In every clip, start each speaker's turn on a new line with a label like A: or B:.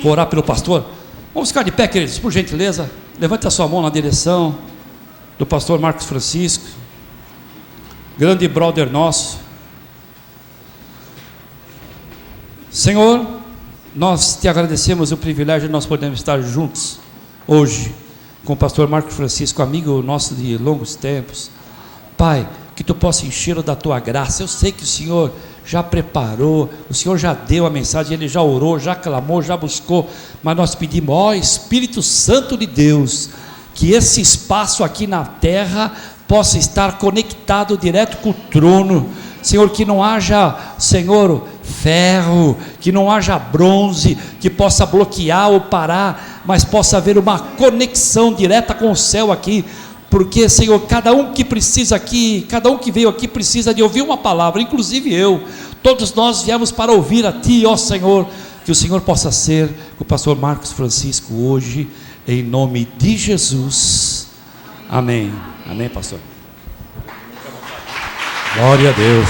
A: Vou orar pelo pastor. Vamos ficar de pé, queridos, por gentileza. Levante a sua mão na direção do pastor Marcos Francisco, grande brother nosso. Senhor, nós te agradecemos o privilégio de nós podermos estar juntos hoje com o pastor Marcos Francisco, amigo nosso de longos tempos. Pai, que tu possa encher-o da tua graça. Eu sei que o Senhor já preparou, o Senhor já deu a mensagem, ele já orou, já clamou, já buscou, mas nós pedimos, ó Espírito Santo de Deus, que esse espaço aqui na terra possa estar conectado direto com o trono. Senhor, que não haja, Senhor, ferro, que não haja bronze, que possa bloquear ou parar, mas possa haver uma conexão direta com o céu aqui, porque, Senhor, cada um que precisa aqui, cada um que veio aqui precisa de ouvir uma palavra, inclusive eu, todos nós viemos para ouvir a Ti, ó Senhor, que o Senhor possa ser com o pastor Marcos Francisco hoje, em nome de Jesus, amém, amém, pastor.
B: Glória a Deus,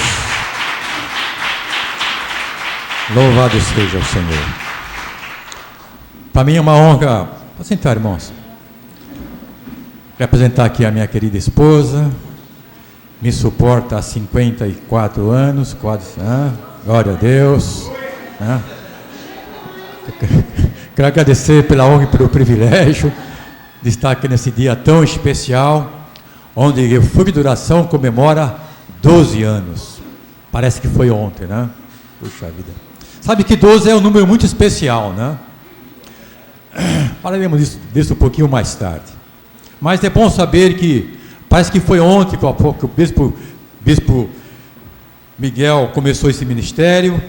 B: louvado seja o Senhor. Para mim é uma honra, pode sentar, irmãos, representar aqui a minha querida esposa, me suporta há 54 anos, quase, glória a Deus, quero agradecer pela honra e pelo privilégio de estar aqui nesse dia tão especial, onde o Fogo de Oração comemora 12 anos, parece que foi ontem, né? Puxa vida, sabe que 12 é um número muito especial, né? Falaremos disso um pouquinho mais tarde, mas é bom saber que parece que foi ontem que o bispo Miguel começou esse ministério,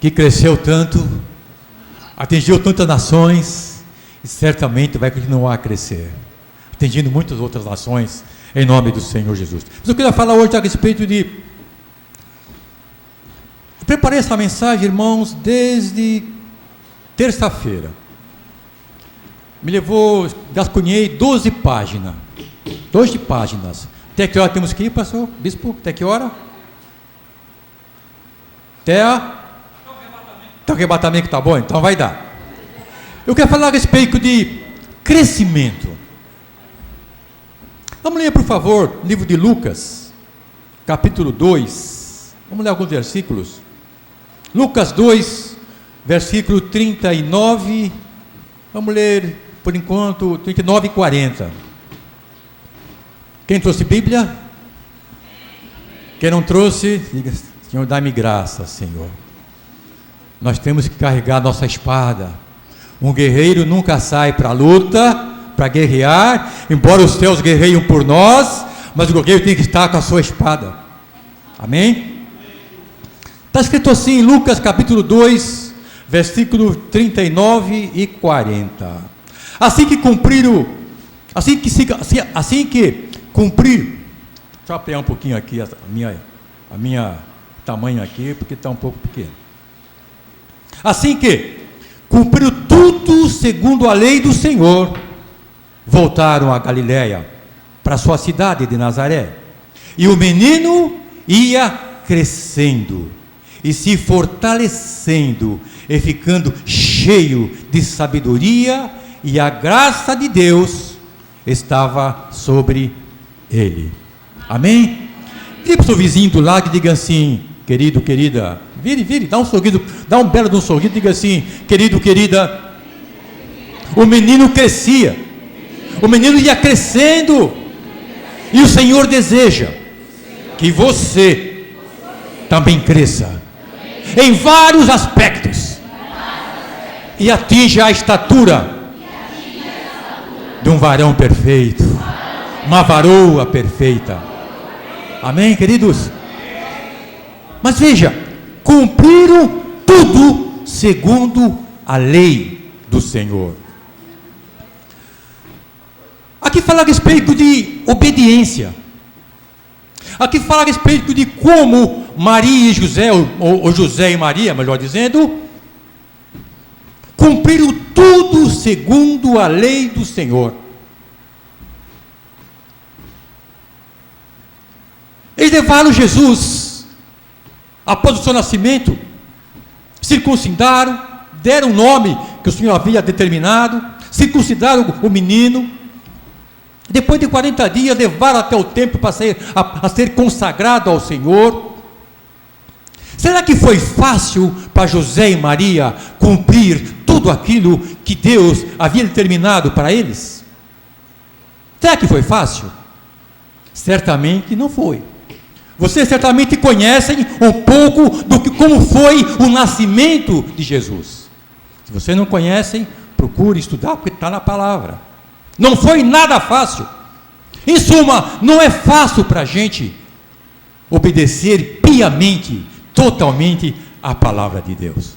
B: que cresceu tanto, atingiu tantas nações, e certamente vai continuar a crescer, atingindo muitas outras nações, em nome do Senhor Jesus. Mas eu queria falar hoje a respeito de... Eu preparei essa mensagem, irmãos, desde terça-feira. Me levou, gascunhei 12 páginas. 12 páginas. Até que hora temos que ir, pastor? Bispo, até que hora? Até o arrebatamento, tá bom? Então vai dar. Eu quero falar a respeito de crescimento. Vamos ler, por favor, o livro de Lucas, capítulo 2. Vamos ler alguns versículos. Lucas 2, versículo 39. Vamos ler, por enquanto, 39 e 40. Quem trouxe Bíblia? Quem não trouxe, diga: Senhor, dá-me graça, Senhor. Nós temos que carregar nossa espada. Um guerreiro nunca sai para a luta, para guerrear, embora os céus guerreiam por nós, mas o guerreiro tem que estar com a sua espada. Amém? Está escrito assim em Lucas capítulo 2, versículo 39 e 40. Assim que cumpriram, deixa eu ampliar um pouquinho aqui a minha tamanho aqui, porque está um pouco pequeno. Assim que cumpriram tudo segundo a lei do Senhor, voltaram a Galiléia, para sua cidade de Nazaré. E o menino ia crescendo e se fortalecendo e ficando cheio de sabedoria, e a graça de Deus estava sobre ele. Amém? Diga para o seu vizinho do lado e diga assim: querido, querida, vire, dá um sorriso, dá um belo de um sorriso, diga assim: querido, querida. O menino crescia, o menino ia crescendo, e o Senhor deseja que você também cresça em vários aspectos e atinja a estatura de um varão perfeito, uma varoa perfeita. Amém, queridos? Mas veja, cumpriram tudo segundo a lei do Senhor. Aqui fala a respeito de obediência. Aqui fala a respeito de como Maria e José, ou José e Maria, melhor dizendo, cumpriram tudo segundo a lei do Senhor. Eles levaram Jesus, após o seu nascimento, circuncidaram, deram o nome que o Senhor havia determinado, circuncidaram o menino. Depois de 40 dias, levaram até o templo para ser consagrado ao Senhor. Será que foi fácil para José e Maria cumprir tudo aquilo que Deus havia determinado para eles? Será que foi fácil? Certamente não foi. Vocês certamente conhecem um pouco como foi o nascimento de Jesus. Se vocês não conhecem, procure estudar, porque está na palavra. Não foi nada fácil. Em suma, não é fácil para a gente obedecer piamente, totalmente à palavra de Deus.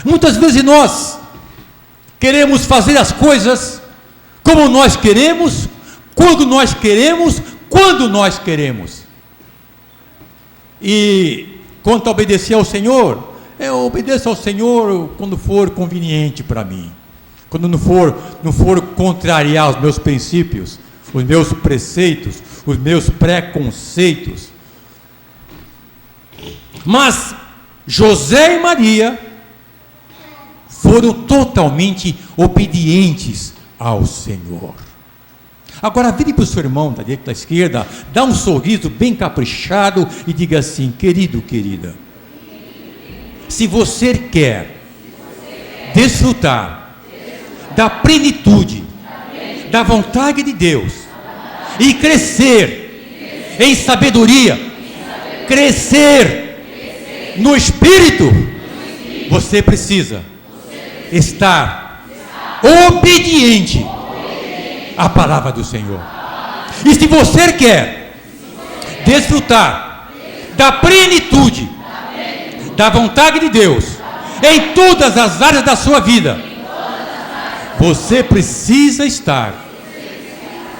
B: Muitas vezes nós queremos fazer as coisas como nós queremos, quando nós queremos, quando nós queremos. E quanto a obedecer ao Senhor, eu obedeço ao Senhor quando for conveniente para mim, quando não for contrariar os meus princípios, os meus preceitos, os meus preconceitos. Mas José e Maria foram totalmente obedientes ao Senhor. Agora vire para o seu irmão da direita, da esquerda, dá um sorriso bem caprichado e diga assim: querido, querida, se você quer desfrutar da plenitude da vontade de Deus e crescer em sabedoria, crescer no Espírito, você precisa estar obediente à palavra do Senhor. E se você quer desfrutar da plenitude da vontade de Deus em todas as áreas da sua vida, você precisa estar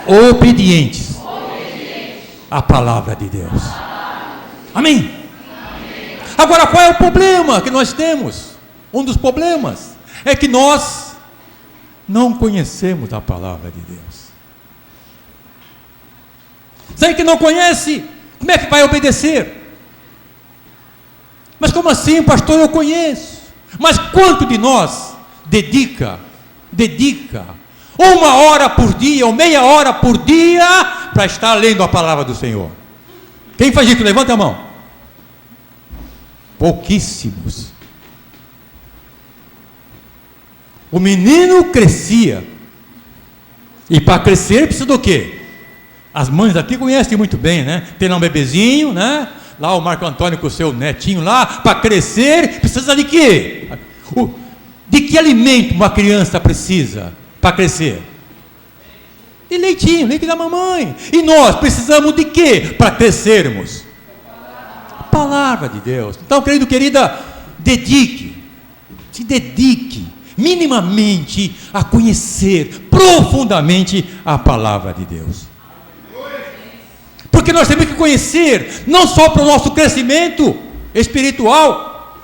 B: obediente à palavra de Deus. Amém? Agora, qual é o problema que nós temos? Um dos problemas é que nós não conhecemos a palavra de Deus. Você que não conhece, como é que vai obedecer? Mas como assim, pastor? Eu conheço. Mas quanto de nós dedica 1 hora por dia ou meia hora por dia para estar lendo a palavra do Senhor? Quem faz isso? Levanta a mão. Pouquíssimos. O menino crescia, e para crescer precisa do quê? As mães aqui conhecem muito bem, né? Tem lá um bebezinho, né? Lá o Marco Antônio com o seu netinho lá, para crescer precisa de quê? De que alimento uma criança precisa para crescer? De leitinho, leite da mamãe. E nós precisamos de quê para crescermos? A palavra de Deus. Então, querido, querida, se dedique minimamente a conhecer profundamente a palavra de Deus. Porque nós temos que conhecer, não só para o nosso crescimento espiritual,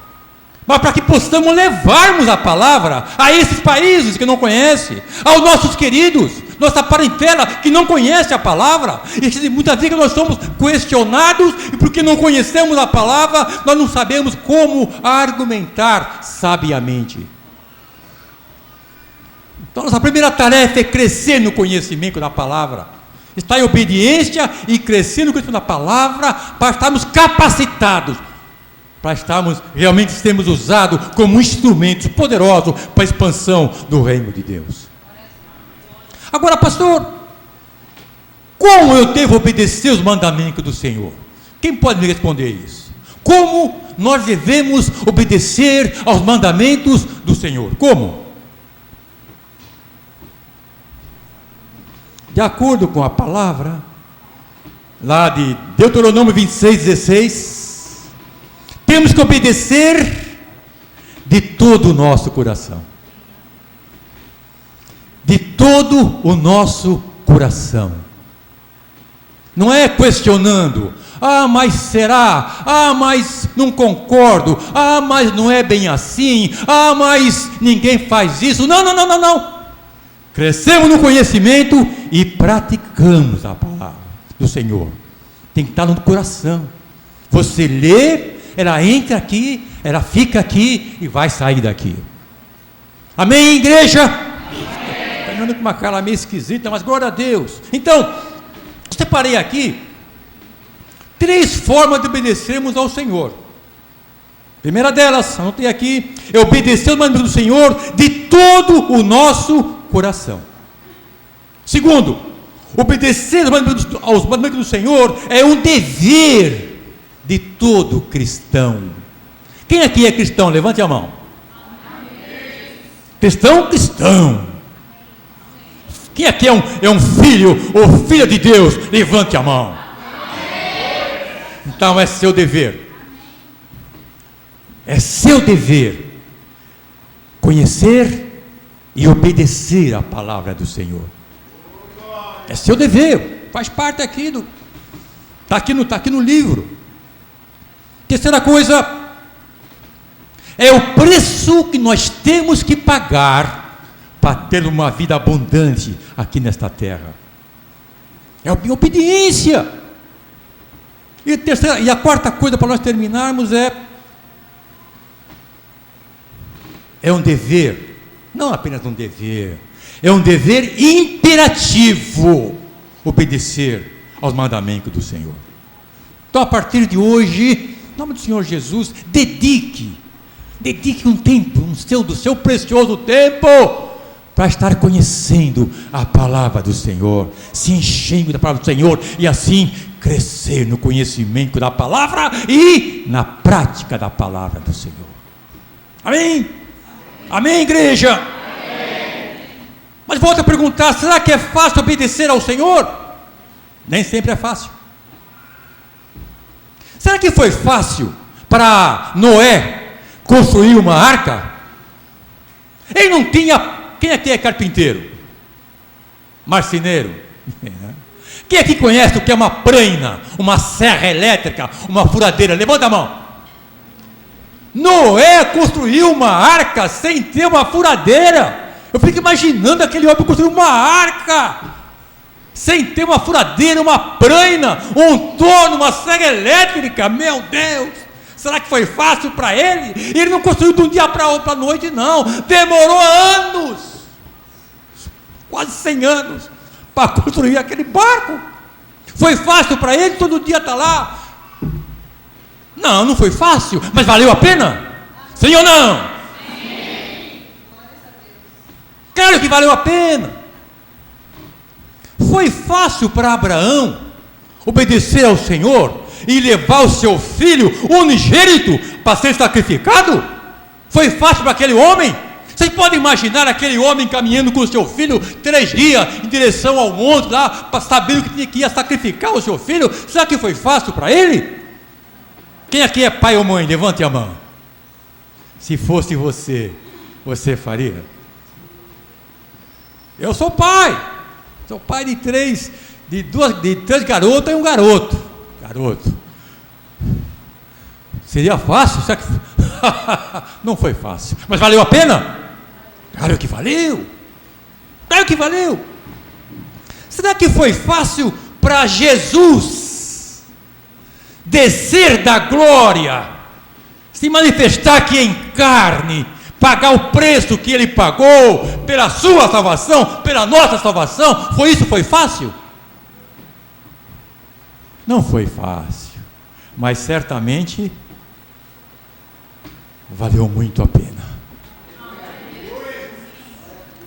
B: mas para que possamos levarmos a palavra a esses países que não conhecem, aos nossos queridos, nossa parentela que não conhece a palavra. E muitas vezes nós somos questionados, e porque não conhecemos a palavra, nós não sabemos como argumentar sabiamente. Então, nossa primeira tarefa é crescer no conhecimento da palavra, estar em obediência e crescer no conhecimento da palavra, para estarmos capacitados, para estarmos realmente sermos usados como instrumentos poderosos para a expansão do reino de Deus. Agora, pastor, como eu devo obedecer os mandamentos do Senhor? Quem pode me responder isso? Como nós devemos obedecer aos mandamentos do Senhor? Como? De acordo com a palavra, lá de Deuteronômio 26:16, temos que obedecer de todo o nosso coração. De todo o nosso coração. Não é questionando, mas será? Mas não concordo. Mas não é bem assim. Mas ninguém faz isso. Não. Crescemos no conhecimento e praticamos a palavra do Senhor. Tem que estar no coração. Você lê, ela entra aqui, Era fica aqui e vai sair daqui. Amém, igreja? Está olhando com uma cara meio esquisita, mas glória a Deus. Então, separei aqui 3 formas de obedecermos ao Senhor. Primeira delas, anotei aqui, é obedecer aos mandamentos do Senhor de todo o nosso coração. Segundo, obedecer aos mandamentos do Senhor é um dever de todo cristão. Quem aqui é cristão? Levante a mão. Cristão. Quem aqui é um filho ou filha de Deus? Levante a mão. Então é seu dever. É seu dever conhecer e obedecer a palavra do Senhor. É seu dever, faz parte aqui do. Está aqui no livro. Terceira coisa, é o preço que nós temos que pagar para ter uma vida abundante aqui nesta terra. É a obediência. E a quarta coisa para nós terminarmos é um dever, não apenas um dever, é um dever imperativo obedecer aos mandamentos do Senhor. Então, a partir de hoje, em nome do Senhor Jesus, dedique um tempo, do seu precioso tempo, para estar conhecendo a palavra do Senhor, se enchendo da palavra do Senhor, e assim crescer no conhecimento da palavra e na prática da palavra do Senhor. Amém? Amém, igreja? Amém. Mas volto a perguntar, será que é fácil obedecer ao Senhor? Nem sempre é fácil. Será que foi fácil para Noé construir uma arca? Ele não tinha. Quem aqui é carpinteiro? Marceneiro? Quem aqui conhece o que é uma praina, uma serra elétrica, uma furadeira? Levanta a mão. Noé construiu uma arca sem ter uma furadeira. Eu fico imaginando aquele homem construir uma arca sem ter uma furadeira, uma praina, um torno, uma serra elétrica. Meu Deus! Será que foi fácil para ele? Ele não construiu de um dia para a noite, não. Demorou anos, quase 100 anos, para construir aquele barco. Foi fácil para ele todo dia estar lá? Não, não foi fácil, mas valeu a pena? Sim ou não? Sim. Claro que valeu a pena. Foi fácil para Abraão obedecer ao Senhor e levar o seu filho unigênito para ser sacrificado? Foi fácil para aquele homem? Vocês podem imaginar aquele homem caminhando com o seu filho 3 dias em direção ao monte lá, sabendo que ia sacrificar o seu filho? Será que foi fácil para ele? Quem aqui é pai ou mãe? Levante a mão. Se fosse você, você faria? Eu sou pai. Sou pai de 3 garotas e um garoto. Seria fácil? Será que... Não foi fácil. Mas valeu a pena? Claro que valeu. Claro que valeu. Será que foi fácil para Jesus descer da glória, se manifestar aqui em carne, pagar o preço que ele pagou pela sua salvação, pela nossa salvação? Foi fácil? Não foi fácil, mas certamente valeu muito a pena.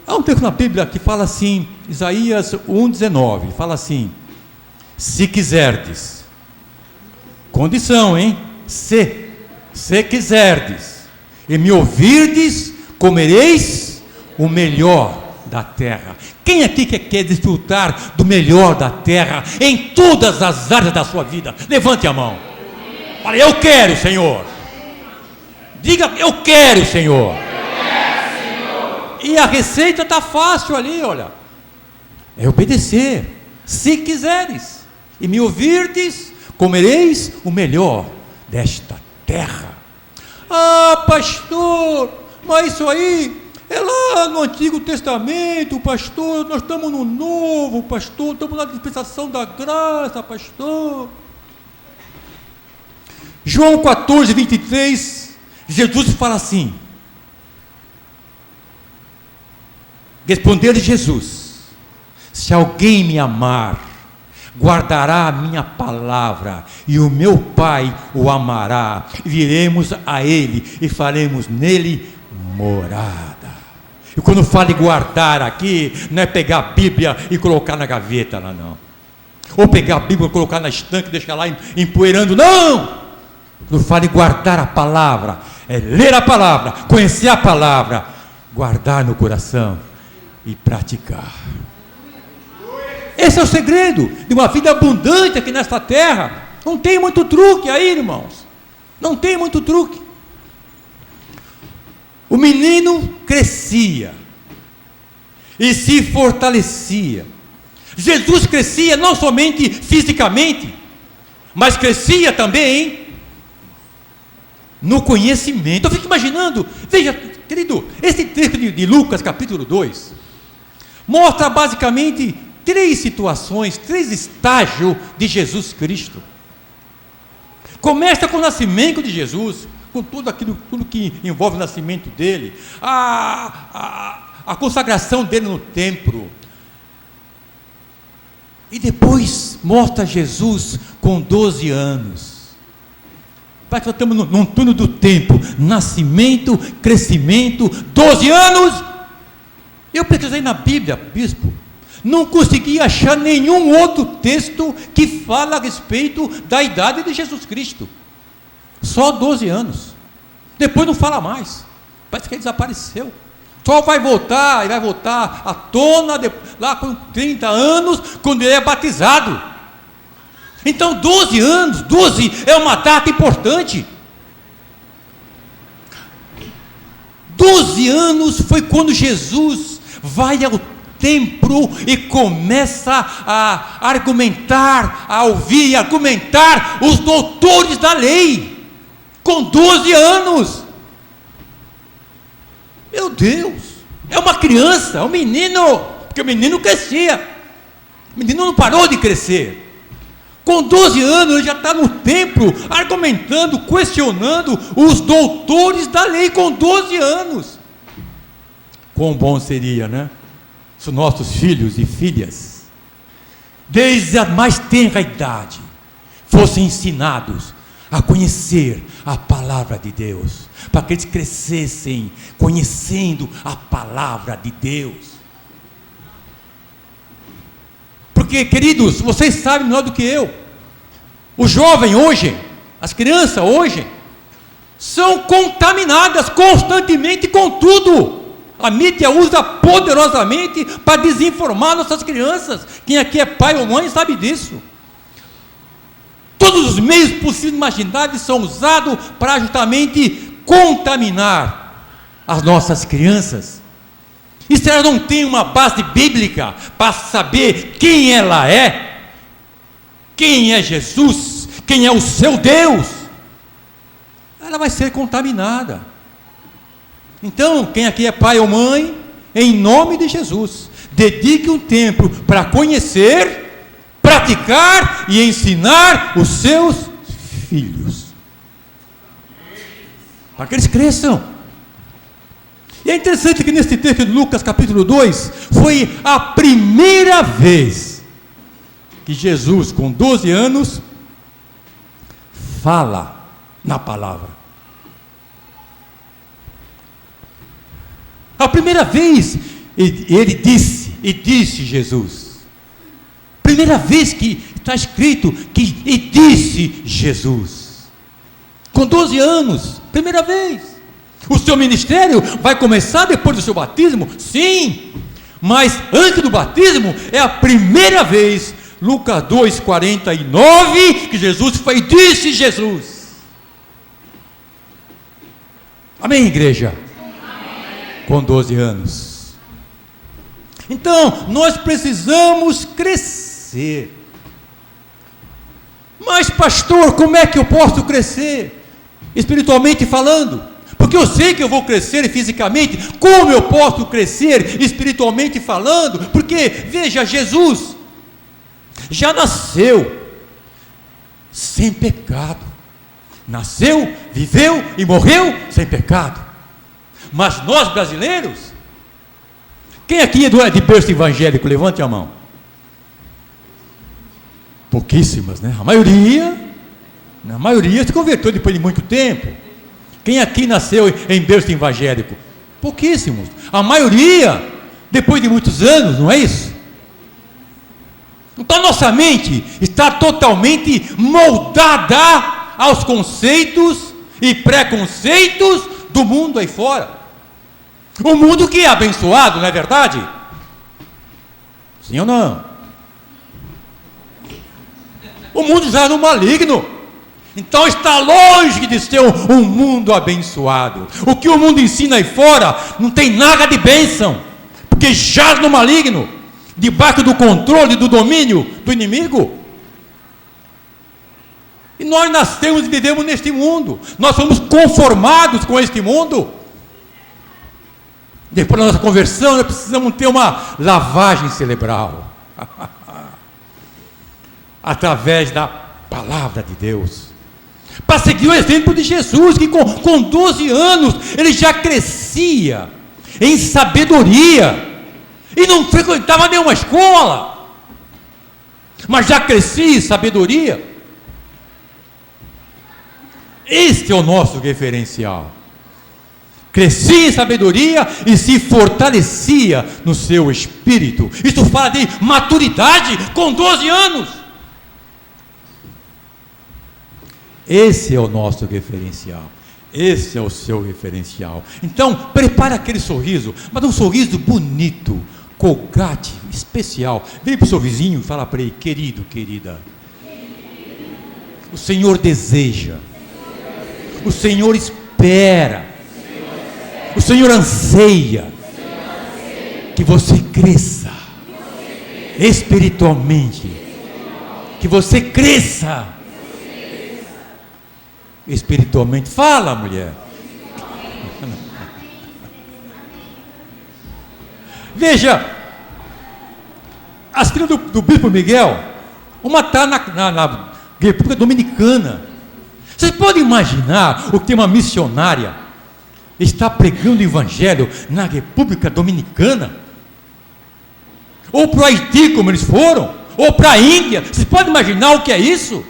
B: Há um texto na Bíblia que fala assim, Isaías 1,19, fala assim: se quiserdes, condição, hein? Se quiserdes e me ouvirdes, comereis o melhor da terra. Quem aqui quer desfrutar do melhor da terra em todas as áreas da sua vida? Levante a mão. Fala, eu quero, Senhor. Diga, eu quero, Senhor. E a receita está fácil ali, olha. É obedecer. Se quiseres e me ouvirdes, comereis o melhor desta terra. Ah, pastor, mas isso aí é lá no Antigo Testamento, pastor. Nós estamos no Novo, pastor. Estamos na dispensação da graça, pastor. João 14, 23 Jesus fala assim, respondeu-lhe Jesus: se alguém me amar, guardará a minha palavra, e o meu Pai o amará, viremos a ele e faremos nele morada. E quando fala em guardar aqui, não é pegar a Bíblia e colocar na gaveta lá, não, ou pegar a Bíblia e colocar na estante e deixar lá empoeirando, não. Quando fala em guardar a palavra, é ler a palavra, conhecer a palavra, guardar no coração e praticar. Esse é o segredo de uma vida abundante aqui nesta terra. Não tem muito truque aí, irmãos, não tem muito truque. O menino crescia e se fortalecia. Jesus crescia não somente fisicamente, mas crescia também no conhecimento. Eu fico imaginando, veja, querido, esse texto de Lucas capítulo 2 mostra basicamente três situações, três estágios de Jesus Cristo. Começa com o nascimento de Jesus, com tudo aquilo, tudo que envolve o nascimento dele, a consagração dele no templo, e depois mostra Jesus com 12 anos. Parece que nós estamos num túnel do tempo, nascimento, crescimento, 12 anos. Eu pesquisei na Bíblia, bispo, não consegui achar nenhum outro texto que fala a respeito da idade de Jesus Cristo. Só 12 anos. Depois não fala mais. Parece que ele desapareceu. Só vai voltar à tona lá com 30 anos, quando ele é batizado. Então 12 anos, 12 é uma data importante. 12 anos foi quando Jesus vai ao templo e começa a argumentar, a ouvir e argumentar os doutores da lei, com 12 anos. Meu Deus, é uma criança, é um menino, porque o menino crescia, o menino não parou de crescer. Com 12 anos ele já está no templo, argumentando, questionando os doutores da lei, com 12 anos. Quão bom seria, né? Se nossos filhos e filhas, desde a mais tenra idade, fossem ensinados a conhecer a palavra de Deus, para que eles crescessem conhecendo a palavra de Deus. Porque, queridos, vocês sabem melhor do que eu, o jovem hoje, as crianças hoje, são contaminadas constantemente com tudo. A mídia usa poderosamente para desinformar nossas crianças. Quem aqui é pai ou mãe sabe disso. Todos os meios possíveis e imagináveis são usados para justamente contaminar as nossas crianças. E se ela não tem uma base bíblica para saber quem ela é, quem é Jesus, quem é o seu Deus, ela vai ser contaminada. Então, quem aqui é pai ou mãe, em nome de Jesus, dedique um tempo para conhecer, praticar e ensinar os seus filhos, para que eles cresçam. E é interessante que nesse texto de Lucas capítulo 2, foi a primeira vez que Jesus, com 12 anos, fala na palavra. A primeira vez, ele disse Jesus. Primeira vez que está escrito que disse Jesus. Com 12 anos, primeira vez. O seu ministério vai começar depois do seu batismo? Sim, mas antes do batismo é a primeira vez, Lucas 2,49, que Jesus foi e disse Jesus. Amém, igreja? Amém. Com 12 anos. Então, nós precisamos crescer. Mas pastor, como é que eu posso crescer? Espiritualmente falando. Porque eu sei que eu vou crescer fisicamente, como eu posso crescer espiritualmente falando? Porque, veja, Jesus já nasceu sem pecado, nasceu, viveu e morreu sem pecado. Mas nós brasileiros, quem aqui é de berço evangélico? Levante a mão. Pouquíssimas, né? A maioria se converteu depois de muito tempo. Quem aqui nasceu em berço evangélico? Pouquíssimos. A maioria, depois de muitos anos, não é isso? Então nossa mente está totalmente moldada aos conceitos e preconceitos do mundo aí fora. O mundo que é abençoado, não é verdade? Sim ou não? O mundo já é no maligno. Então está longe de ser um mundo abençoado. O que o mundo ensina aí fora não tem nada de bênção, porque jaz no maligno, debaixo do controle, do domínio do inimigo. E nós nascemos e vivemos neste mundo. Nós somos conformados com este mundo. Depois da nossa conversão, nós precisamos ter uma lavagem cerebral através da palavra de Deus, para seguir o exemplo de Jesus, que com 12 anos ele já crescia em sabedoria e não frequentava nenhuma escola, mas já crescia em sabedoria. Este é o nosso referencial. Crescia em sabedoria e se fortalecia no seu espírito. Isso fala de maturidade com 12 anos. Esse é o nosso referencial. Esse é o seu referencial. Então, prepare aquele sorriso, mas um sorriso bonito, colgate, especial. Vem para o seu vizinho e fala para ele: querido, querida, o Senhor deseja, o Senhor espera, o Senhor anseia que você cresça espiritualmente, que você cresça espiritualmente. Fala, mulher. Veja, as filhas do Bispo Miguel, uma está na República Dominicana. Vocês podem imaginar o que uma missionária está pregando o evangelho na República Dominicana? Ou para o Haiti, como eles foram? Ou para a Índia? Vocês podem imaginar o que é isso?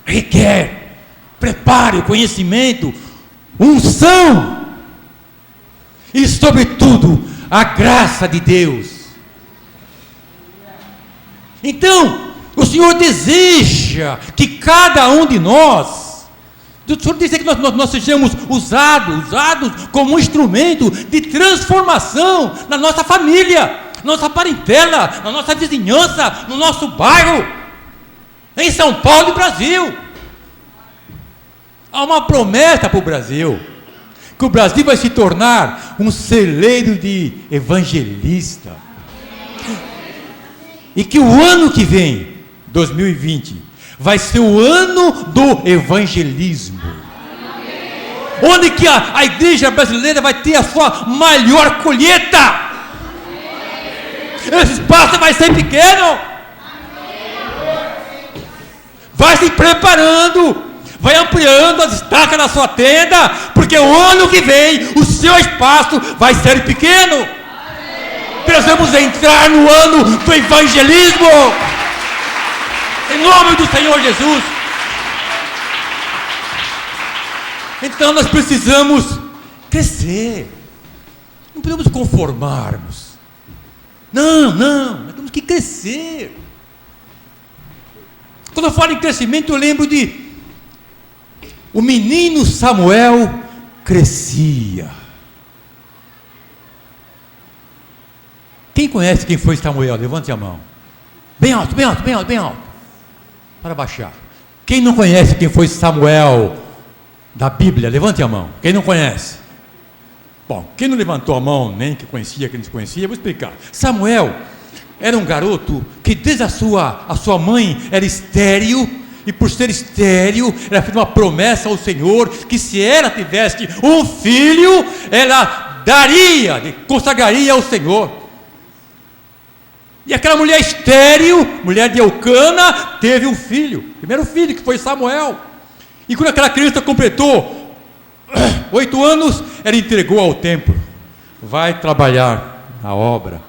B: Requer preparo, conhecimento, unção e, sobretudo, a graça de Deus. Então, o Senhor deseja que cada um de nós, o Senhor deseja que nós sejamos usados como um instrumento de transformação na nossa família, na nossa parentela, na nossa vizinhança, no nosso bairro, em São Paulo e Brasil. Há uma promessa para o Brasil, que o Brasil vai se tornar um celeiro de evangelistas, e que o ano que vem, 2020, vai ser o ano do evangelismo, onde que a igreja brasileira vai ter a sua maior colheita. Esse espaço vai ser pequeno. Vai se preparando, vai ampliando as estacas da sua tenda, porque o ano que vem o seu espaço vai ser pequeno. Precisamos entrar no ano do evangelismo, em nome do Senhor Jesus. Então nós precisamos crescer, não podemos conformarmos. Não, nós temos que crescer. Quando eu falo em crescimento, eu lembro de o menino Samuel crescia. Quem conhece quem foi Samuel? Levante a mão. Bem alto, bem alto, bem alto, bem alto. Para baixar. Quem não conhece quem foi Samuel da Bíblia? Levante a mão. Quem não conhece? Bom, quem não levantou a mão, nem que conhecia, quem não conhecia, eu vou explicar. Samuel era um garoto que desde a sua mãe era estéril, e por ser estéril, ela fez uma promessa ao Senhor, que se ela tivesse um filho, ela consagraria ao Senhor. E aquela mulher estéril, mulher de Eucana, teve um filho, primeiro filho, que foi Samuel. E quando aquela criança completou 8 anos, ela entregou ao templo. Vai trabalhar na obra.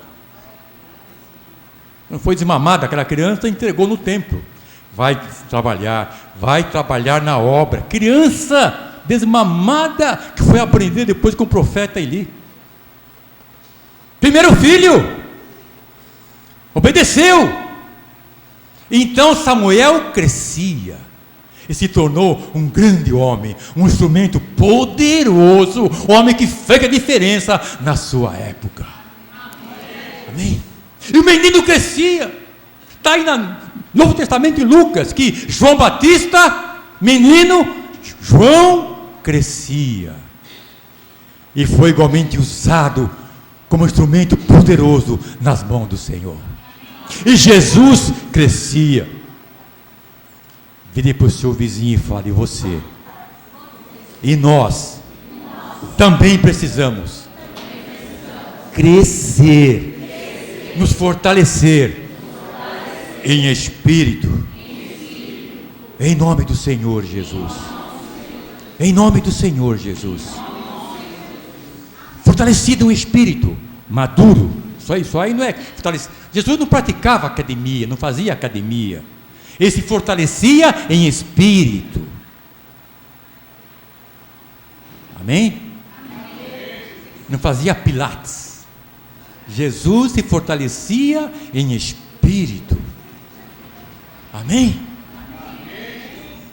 B: Não foi desmamada aquela criança, entregou no templo. Vai trabalhar na obra. Criança desmamada, que foi aprender depois com o profeta Eli. Primeiro filho, obedeceu. Então Samuel crescia e se tornou um grande homem, um instrumento poderoso, homem que fez a diferença na sua época. Amém? E o menino crescia. Está aí no Novo Testamento em Lucas, que João Batista, menino, João crescia. E foi igualmente usado como instrumento poderoso nas mãos do Senhor. E Jesus crescia. Vire para o seu vizinho e fale: você e nós também precisamos crescer, nos fortalecer em espírito, em nome do Senhor Jesus. Em nome do Senhor Jesus. Fortalecido em espírito, maduro. Isso aí não é fortalecido. Jesus não praticava academia, não fazia academia. Ele se fortalecia em espírito. Amém? Não fazia pilates. Jesus se fortalecia em espírito. Amém?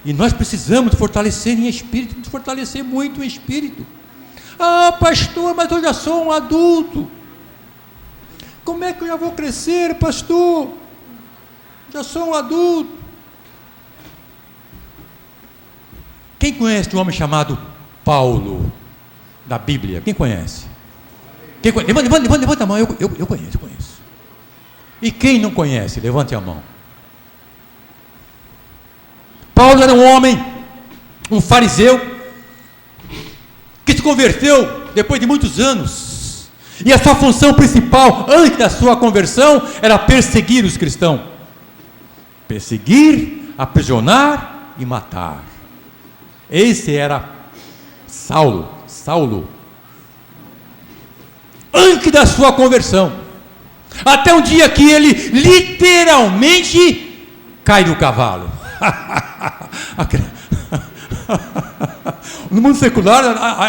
B: E nós precisamos fortalecer em espírito, nos fortalecer muito em espírito. Ah, pastor, mas eu já sou um adulto. Como é que eu já vou crescer, pastor? Já sou um adulto. Quem conhece um homem chamado Paulo, da Bíblia? Quem conhece? Levanta a mão. Eu conheço. E quem não conhece? Levante a mão. Paulo era um homem, um fariseu, que se converteu depois de muitos anos. E a sua função principal, antes da sua conversão, era perseguir os cristãos. Perseguir, aprisionar e matar. Esse era Saulo. Antes da sua conversão. Até o dia que ele literalmente cai do cavalo. No mundo secular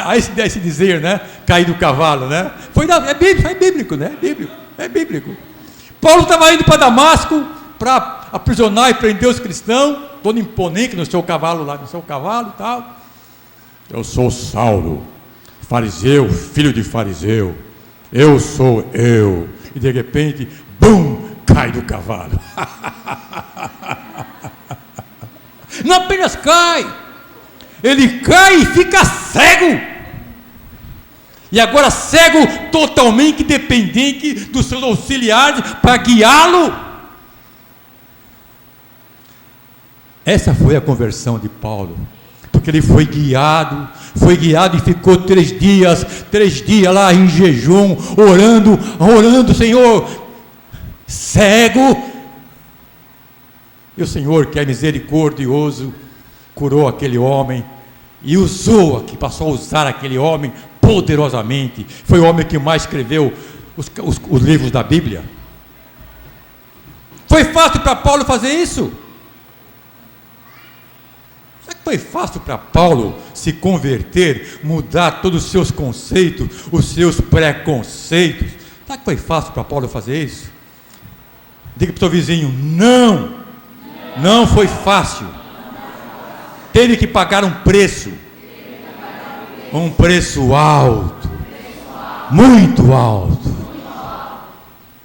B: há esse dizer, né? Cair do cavalo, né? É bíblico, né? É bíblico. Paulo estava indo para Damasco para aprisionar e prender os cristãos, todo imponente no seu cavalo e tal. Eu sou Saulo, fariseu, filho de fariseu. Eu sou eu. E de repente, bum, cai do cavalo. Não apenas cai, ele cai e fica cego. E agora cego, totalmente dependente dos seus auxiliares para guiá-lo. Essa foi a conversão de Paulo, porque ele foi guiado e ficou 3 dias lá em jejum, orando, Senhor, cego. E o Senhor, que é misericordioso, curou aquele homem e passou a usar aquele homem poderosamente. Foi o homem que mais escreveu os livros da Bíblia. Foi fácil para Paulo fazer isso? Será que foi fácil para Paulo se converter, mudar todos os seus conceitos, os seus preconceitos? Será que foi fácil para Paulo fazer isso? Diga para o seu vizinho: não foi fácil. Teve que pagar um preço alto, muito alto.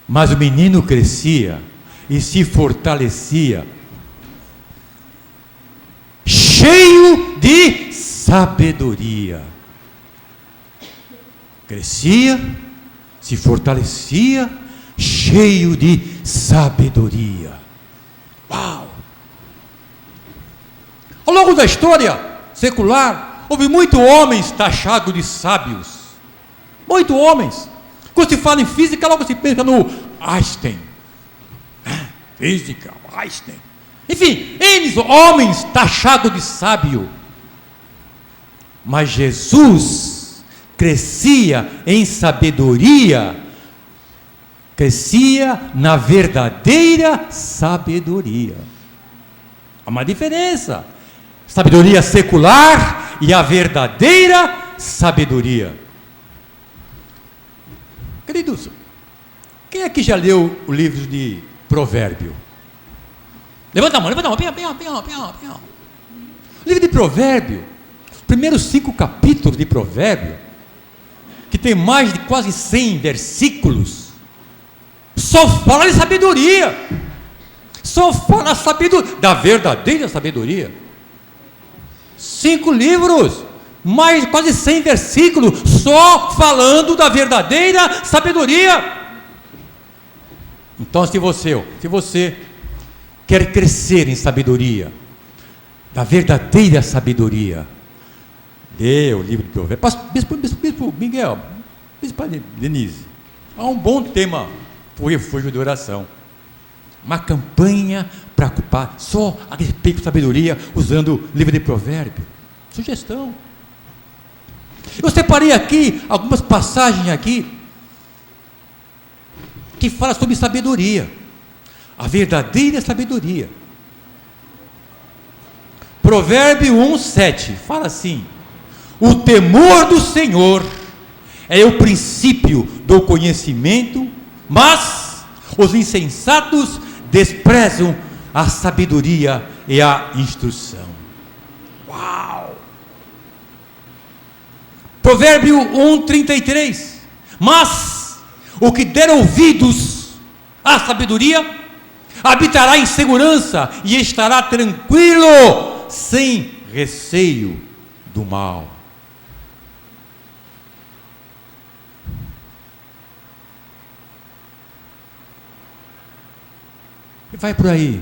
B: Mas o menino crescia e se fortalecia, cheio de sabedoria. Crescia, se fortalecia, cheio de sabedoria. Uau! Ao longo da história secular, houve muitos homens taxados de sábios. Muitos homens. Quando se fala em física, logo se pensa no Einstein, física, Einstein. Enfim, eles homens taxados de sábio. Mas Jesus crescia em sabedoria, crescia na verdadeira sabedoria. Há uma diferença: sabedoria secular e a verdadeira sabedoria. Queridos, quem aqui já leu o livro de Provérbio? Levanta a mão, pinhão. O livro de Provérbio, os primeiros 5 capítulos de Provérbio, que tem mais de quase 100 versículos, só fala de sabedoria, só fala da verdadeira sabedoria. 5 livros, mais de quase 100 versículos, só falando da verdadeira sabedoria. Então, se você quer crescer em sabedoria, da verdadeira sabedoria, lê o livro de Provérbios. Bispo Miguel, Bispo Denise, há um bom tema para o refúgio de oração. Uma campanha para ocupar só a respeito de sabedoria, usando o livro de Provérbios. Sugestão. Eu separei aqui algumas passagens aqui que fala sobre sabedoria, a verdadeira sabedoria. Provérbio 1:7 fala assim: o temor do Senhor é o princípio do conhecimento, mas os insensatos desprezam a sabedoria e a instrução. Uau! Provérbio 1:33: mas o que der ouvidos à sabedoria habitará em segurança e estará tranquilo, sem receio do mal. E vai por aí.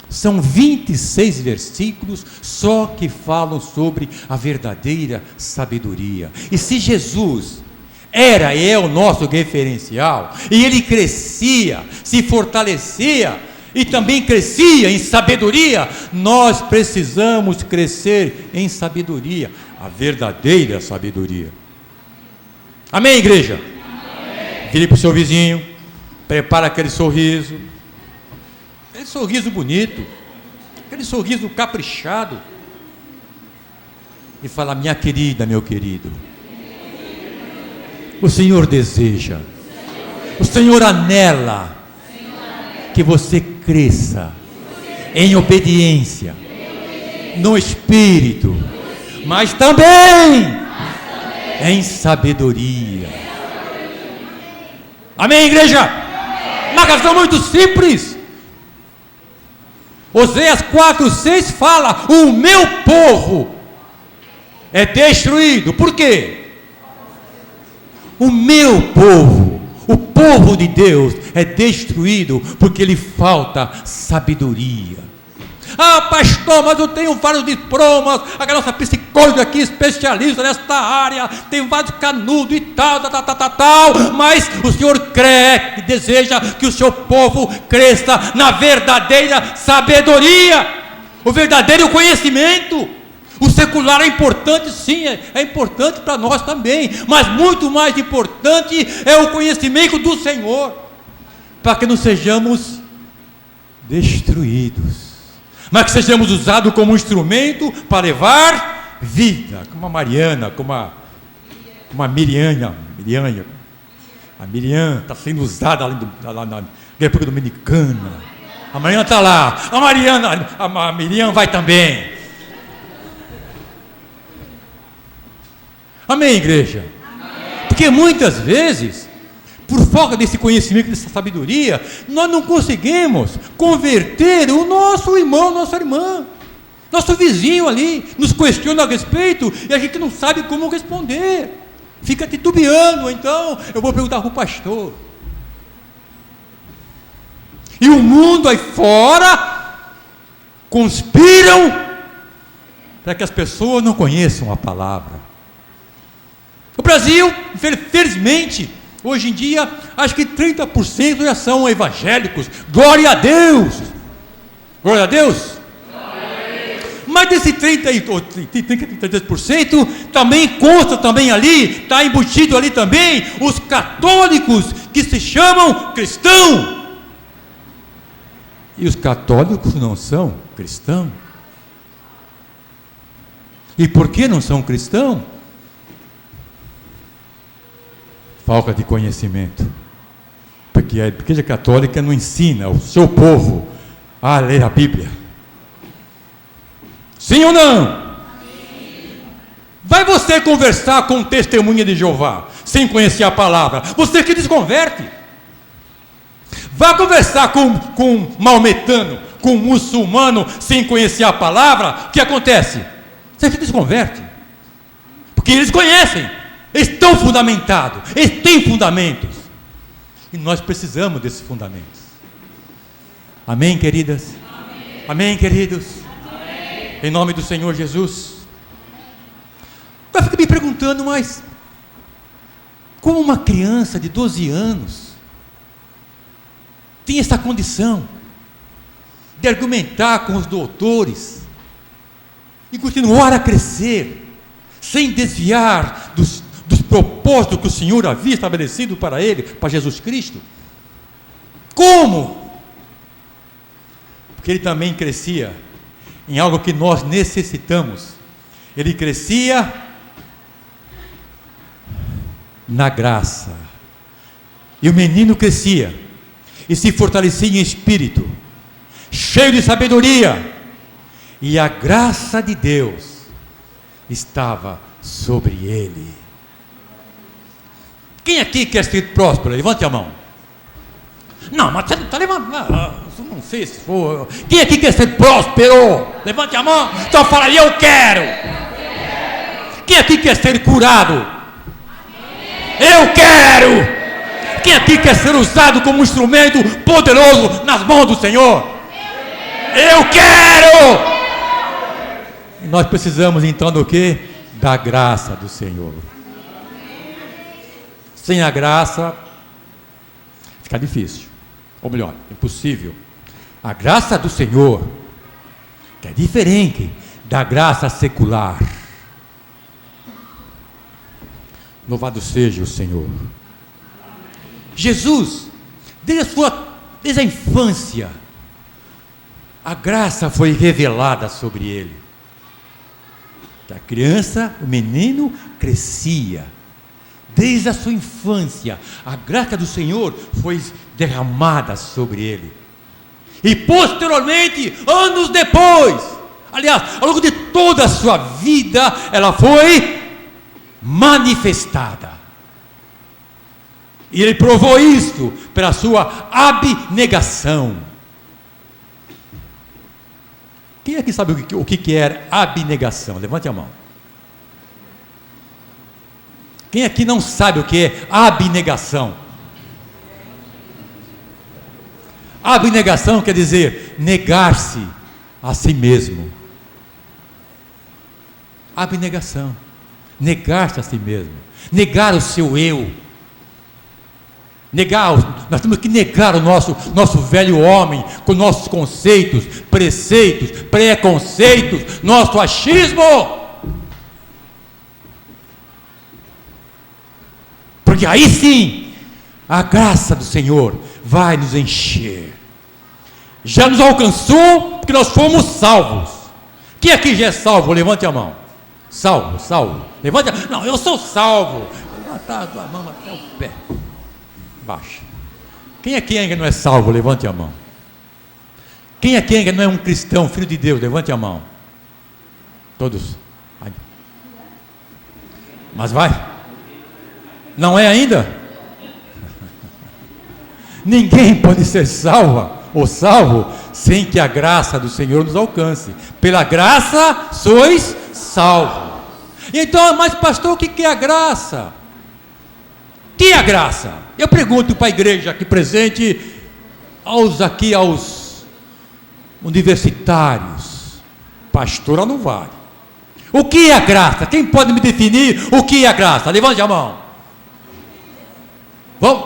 B: São 26 versículos só que falam sobre a verdadeira sabedoria. E se Jesus era e é o nosso referencial, e ele crescia, se fortalecia e também crescia em sabedoria, nós precisamos crescer em sabedoria, a verdadeira sabedoria. Amém, igreja? Amém. Vire para o seu vizinho, prepara aquele sorriso bonito, aquele sorriso caprichado, e fala: minha querida, meu querido, o Senhor deseja, o Senhor anela que você cresça em obediência, no espírito, mas também em sabedoria. Amém, igreja? Uma questão muito simples. Oséias 4:6 fala: o meu povo é destruído. Por quê? O meu povo, o povo de Deus é destruído porque lhe falta sabedoria. Ah, pastor, mas eu tenho vários diplomas, a nossa psicóloga aqui, especialista nesta área, tem vários canudos e tal, mas o Senhor crê e deseja que o seu povo cresça na verdadeira sabedoria, o verdadeiro conhecimento. O secular é importante, sim, é importante para nós também, mas muito mais importante é o conhecimento do Senhor, para que não sejamos destruídos, mas que sejamos usados como instrumento para levar vida, como a Mariana, como a Miriam. A Miriam está sendo usada lá na República Dominicana. A Mariana está lá, a Miriam vai também. Amém, igreja? Amém. Porque muitas vezes, por falta desse conhecimento, dessa sabedoria, nós não conseguimos converter o nosso irmão, nossa irmã, nosso vizinho ali, nos questiona a respeito e a gente não sabe como responder, fica titubeando. Então eu vou perguntar para o pastor. E o mundo aí fora conspiram para que as pessoas não conheçam a palavra. O Brasil, infelizmente, Hoje em dia, acho que 30% já são evangélicos. Glória a Deus! Glória a Deus! Mas desse 33% também consta também ali, está embutido ali também, os católicos que se chamam cristãos. E os católicos não são cristãos. E por que não são cristãos? Falta de conhecimento. Porque a Igreja Católica não ensina o seu povo a ler a Bíblia. Sim ou não? Vai você conversar com testemunha de Jeová sem conhecer a palavra, você que desconverte. Vai conversar com um maometano, com um muçulmano sem conhecer a palavra, o que acontece? Você se desconverte, porque eles conhecem, eles estão fundamentados, eles têm fundamentos, e nós precisamos desses fundamentos. Amém, queridas? Amém, amém, queridos? Amém. Em nome do Senhor Jesus. Eu fico me perguntando, mas como uma criança de 12 anos tem essa condição de argumentar com os doutores e continuar a crescer, sem desviar dos propósitos que o Senhor havia estabelecido para ele, para Jesus Cristo? Como? Porque ele também crescia em algo que nós necessitamos. Ele crescia na graça. E o menino crescia e se fortalecia em espírito, cheio de sabedoria, e a graça de Deus estava sobre ele. Quem aqui quer ser próspero? Levante a mão. Não, mas você não está levantando. Não sei se for. Quem aqui quer ser próspero? Levante a mão. Então fala aí, eu quero. Quem aqui quer ser curado? Eu quero. Quem aqui quer ser usado como um instrumento poderoso nas mãos do Senhor? Eu quero. E nós precisamos então do quê? Da graça do Senhor. Sem a graça fica difícil, ou melhor, impossível. A graça do Senhor, que é diferente da graça secular. Louvado seja o Senhor. Jesus, desde a infância, a graça foi revelada sobre ele. A criança, o menino, crescia. Desde a sua infância, a graça do Senhor foi derramada sobre ele. E posteriormente, anos depois, aliás, ao longo de toda a sua vida, ela foi manifestada. E ele provou isto pela sua abnegação. Quem aqui sabe o que é abnegação? Levante a mão. Quem aqui não sabe o que é abnegação? Abnegação quer dizer negar-se a si mesmo. Abnegação. Negar-se a si mesmo. Negar o seu eu. Nós temos que negar o nosso velho homem, com nossos conceitos, preceitos, preconceitos, nosso achismo. Porque aí sim, a graça do Senhor vai nos encher. Já nos alcançou, porque nós fomos salvos. Quem aqui já é salvo? Levante a mão. Salvo. Levante a mão. Não, eu sou salvo. Levanta a tua mão até o pé. Baixa. Quem aqui ainda não é salvo? Levante a mão. Quem aqui ainda não é um cristão, filho de Deus? Levante a mão. Todos. Mas vai. Não é ainda? Ninguém pode ser salva ou salvo sem que a graça do Senhor nos alcance. Pela graça sois salvos. Então, mas pastor, o que é a graça? O que é a graça? Eu pergunto para a igreja aqui presente, aos universitários, pastora não vale. O que é a graça? Quem pode me definir o que é a graça? Levante a mão.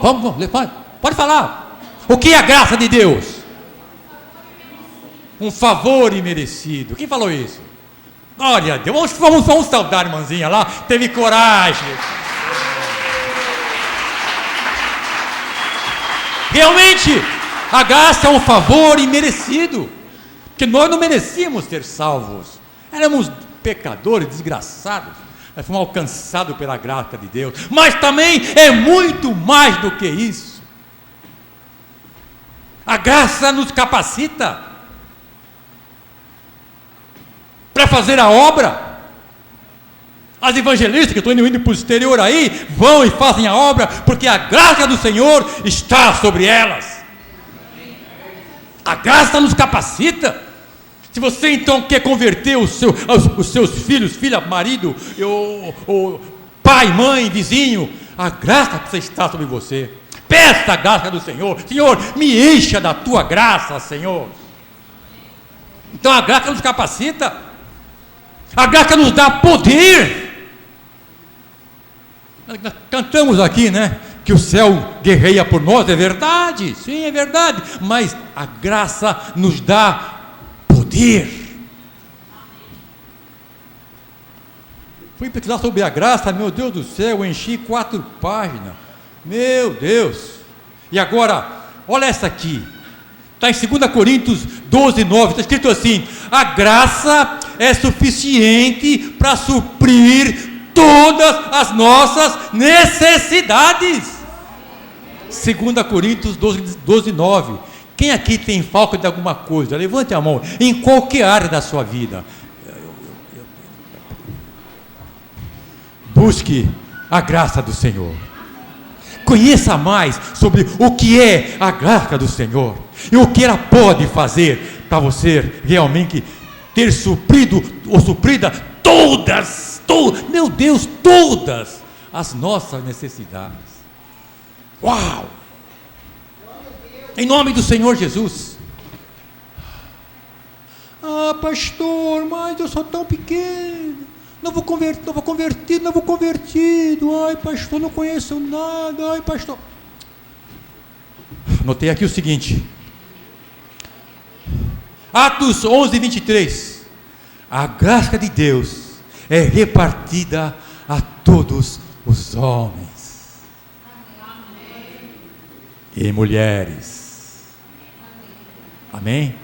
B: Vamos, levante. Pode falar. O que é a graça de Deus? Um favor imerecido. Quem falou isso? Glória a Deus. Vamos saudar a irmãzinha lá. Teve coragem. Realmente, a graça é um favor imerecido. Porque nós não merecíamos ser salvos. Éramos pecadores, desgraçados. Nós fomos alcançados pela graça de Deus. Mas também é muito mais do que isso. A graça nos capacita para fazer a obra. As evangelistas que estão indo para o exterior aí, vão e fazem a obra, porque a graça do Senhor está sobre elas. A graça nos capacita. Se você então quer converter os seus filhos, filha, marido, pai, mãe, vizinho, a graça precisa estar sobre você. Peça a graça do Senhor. Senhor, me encha da tua graça, Senhor. Então a graça nos capacita. A graça nos dá poder. Nós cantamos aqui, né? Que o céu guerreia por nós, é verdade. Sim, é verdade. Mas a graça nos dá poder. Fui pesquisar sobre a graça, meu Deus do céu, eu enchi 4 páginas. Meu Deus. E agora, olha essa aqui. Está em 2 Coríntios 12, 9. Está escrito assim: a graça é suficiente para suprir todas as nossas necessidades. 2 Coríntios 12, 9. Quem aqui tem falta de alguma coisa? Levante a mão. Em qualquer área da sua vida. Busque a graça do Senhor. Conheça mais sobre o que é a graça do Senhor e o que ela pode fazer para você realmente ter suprido ou suprida todas as nossas necessidades. Uau! Em nome do Senhor Jesus. Ah, pastor, mas eu sou tão pequeno. Novo convertido. Ai, pastor, não conheço nada. Ai, pastor. Notei aqui o seguinte. Atos 11, 23. A graça de Deus é repartida a todos os homens e mulheres. Amém?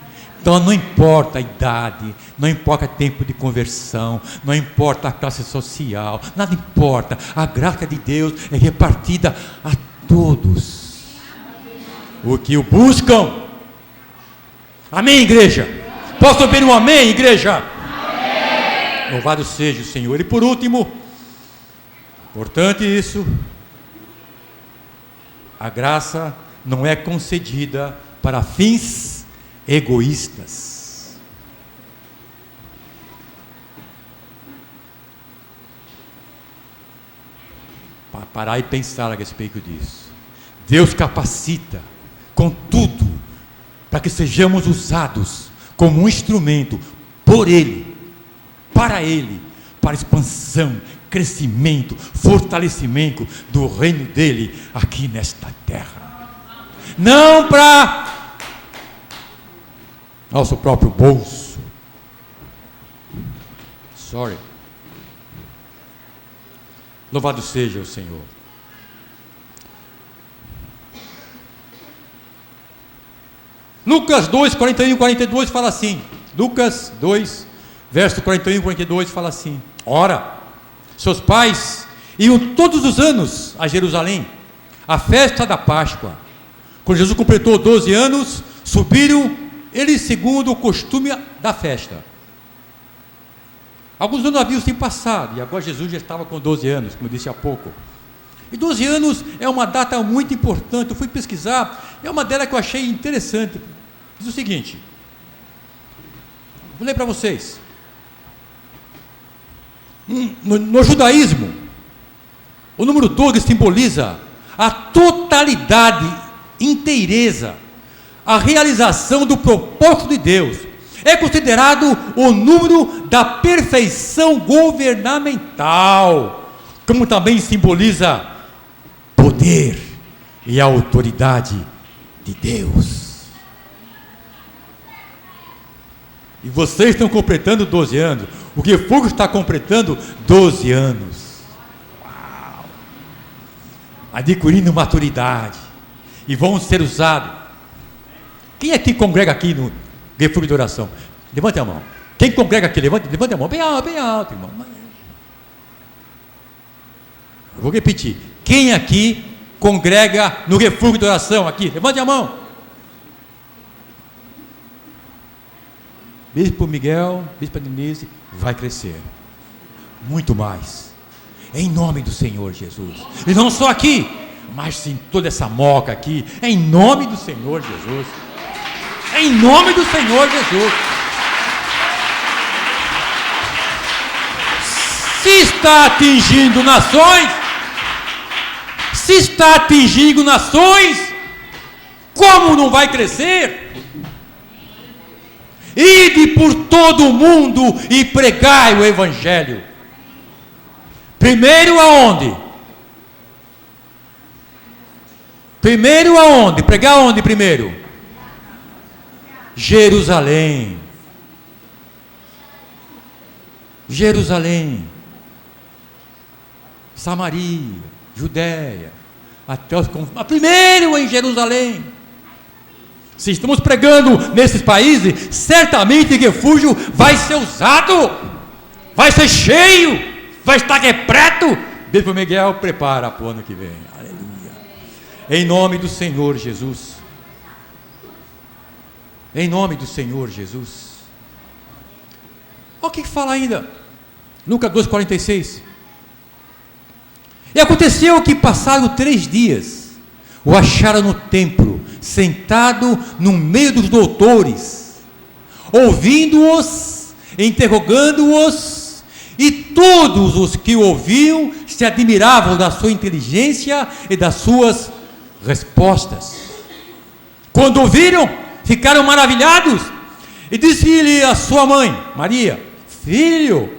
B: Então não importa a idade, não importa o tempo de conversão, não importa a classe social, nada importa. A graça de Deus é repartida a todos o que o buscam. Amém, igreja? Posso ouvir um amém, igreja? Amém. Louvado seja o Senhor. E por último, importante isso, a graça não é concedida para fins egoístas. Para parar e pensar a respeito disso. Deus capacita, contudo, para que sejamos usados como um instrumento por Ele, para expansão, crescimento, fortalecimento do reino dEle aqui nesta terra. Não para nosso próprio bolso. Louvado seja o Senhor. Lucas 2, 41 e 42 fala assim. Lucas 2, verso 41 e 42 fala assim: ora, seus pais iam todos os anos a Jerusalém, à festa da Páscoa. Quando Jesus completou 12 anos, subiram eles segundo o costume da festa. Alguns anos haviam se passado, e agora Jesus já estava com 12 anos, como eu disse há pouco. E 12 anos é uma data muito importante. Eu fui pesquisar, é uma dela que eu achei interessante. Diz o seguinte, vou ler para vocês. No judaísmo, o número 12 simboliza a totalidade, inteireza, a realização do propósito de Deus. É considerado o número da perfeição governamental, como também simboliza poder, e a autoridade de Deus. E vocês estão completando 12 anos. O refúgio está completando 12 anos. Uau! Adquirindo maturidade. E vão ser usados. Quem aqui congrega aqui no refúgio de oração? Levante a mão. Quem congrega aqui? Levante a mão. Bem alto, irmão. Eu vou repetir. Quem aqui congrega no refúgio de oração? Aqui, levante a mão. Bispo Miguel, Bispo Denise, vai crescer. Muito mais. Em nome do Senhor Jesus. E não só aqui, mas em toda essa moca aqui. Em nome do Senhor Jesus. Em nome do Senhor Jesus. Se está atingindo nações, como não vai crescer? Ide por todo o mundo e pregai o Evangelho. Primeiro aonde? Pregar aonde primeiro? Jerusalém. Samaria, Judéia, até os confins. Mas primeiro em Jerusalém. Se estamos pregando nesses países, certamente o refúgio vai ser usado, vai ser cheio, vai estar repleto. Bispo Miguel, prepara para o ano que vem. Aleluia. Em nome do Senhor Jesus. Em nome do Senhor Jesus. Olha o que fala ainda. Lucas 2,46. E aconteceu que passaram 3 dias, o acharam no templo, sentado no meio dos doutores, ouvindo-os, interrogando-os, e todos os que o ouviam se admiravam da sua inteligência e das suas respostas. Quando ouviram, ficaram maravilhados, e disse-lhe a sua mãe, Maria: Filho,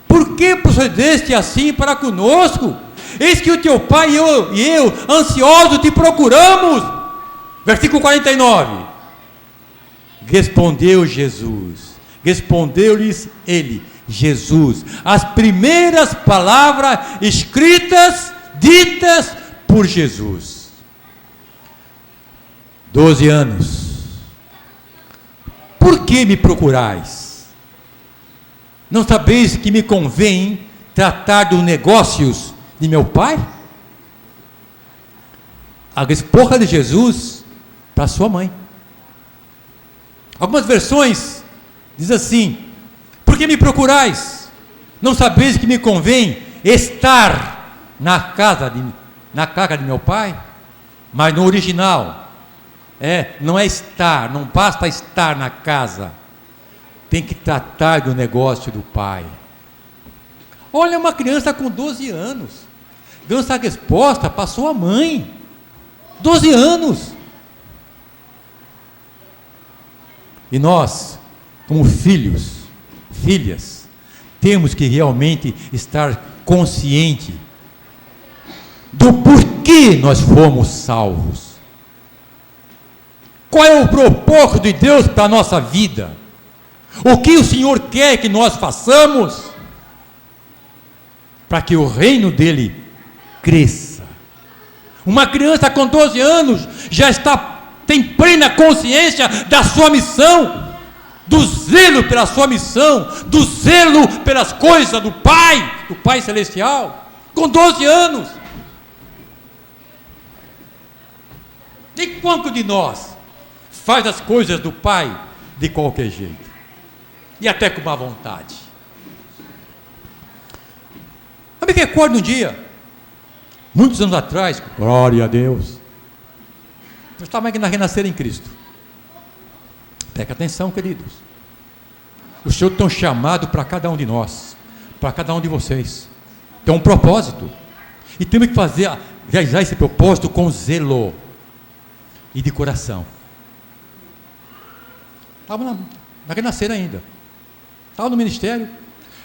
B: por que procedeste assim para conosco? Eis que o teu pai e eu ansiosos te procuramos. Versículo 49. Respondeu-lhes ele, Jesus, as primeiras palavras escritas, ditas por Jesus. 12 anos. Por que me procurais? Não sabeis que me convém tratar dos negócios de meu pai? A resposta de Jesus para sua mãe. Algumas versões diz assim: por que me procurais? Não sabeis que me convém estar na casa de meu pai? Mas no original não é estar, não basta estar na casa, tem que tratar do negócio do pai. Olha, uma criança com 12 anos deu essa resposta para sua mãe. 12 anos. E nós, como filhos, filhas, temos que realmente estar consciente do porquê nós fomos salvos. Qual é o propósito de Deus para a nossa vida? O que o Senhor quer que nós façamos para que o reino dele cresça? Uma criança com 12 anos já tem plena consciência da sua missão, do zelo pela sua missão, do zelo pelas coisas do Pai Celestial, com 12 anos. E quanto de nós faz as coisas do Pai de qualquer jeito, e até com má vontade? Eu me recordo um dia, muitos anos atrás, glória a Deus, eu estava aqui na Renascer em Cristo. Preste atenção, queridos. O Senhor tem um chamado para cada um de nós, para cada um de vocês. Tem um propósito. E temos que realizar esse propósito com zelo e de coração. Estava na Renascer ainda. Estava no ministério.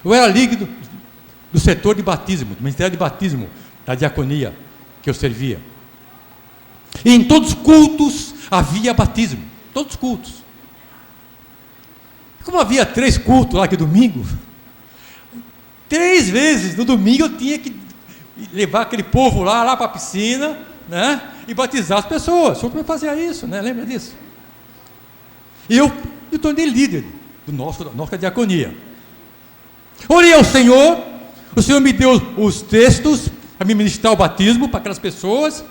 B: Eu era líder do setor de batismo, do ministério de batismo, da diaconia que eu servia. E em todos os cultos havia batismo. Todos os cultos. Como havia 3 cultos lá que domingo, 3 vezes no domingo eu tinha que levar aquele povo lá para a piscina, né? E batizar as pessoas. O senhor também fazia isso, né? Lembra disso? E eu me tornei líder da nossa diaconia. Orei ao Senhor, o Senhor me deu os textos para me ministrar o batismo para aquelas pessoas.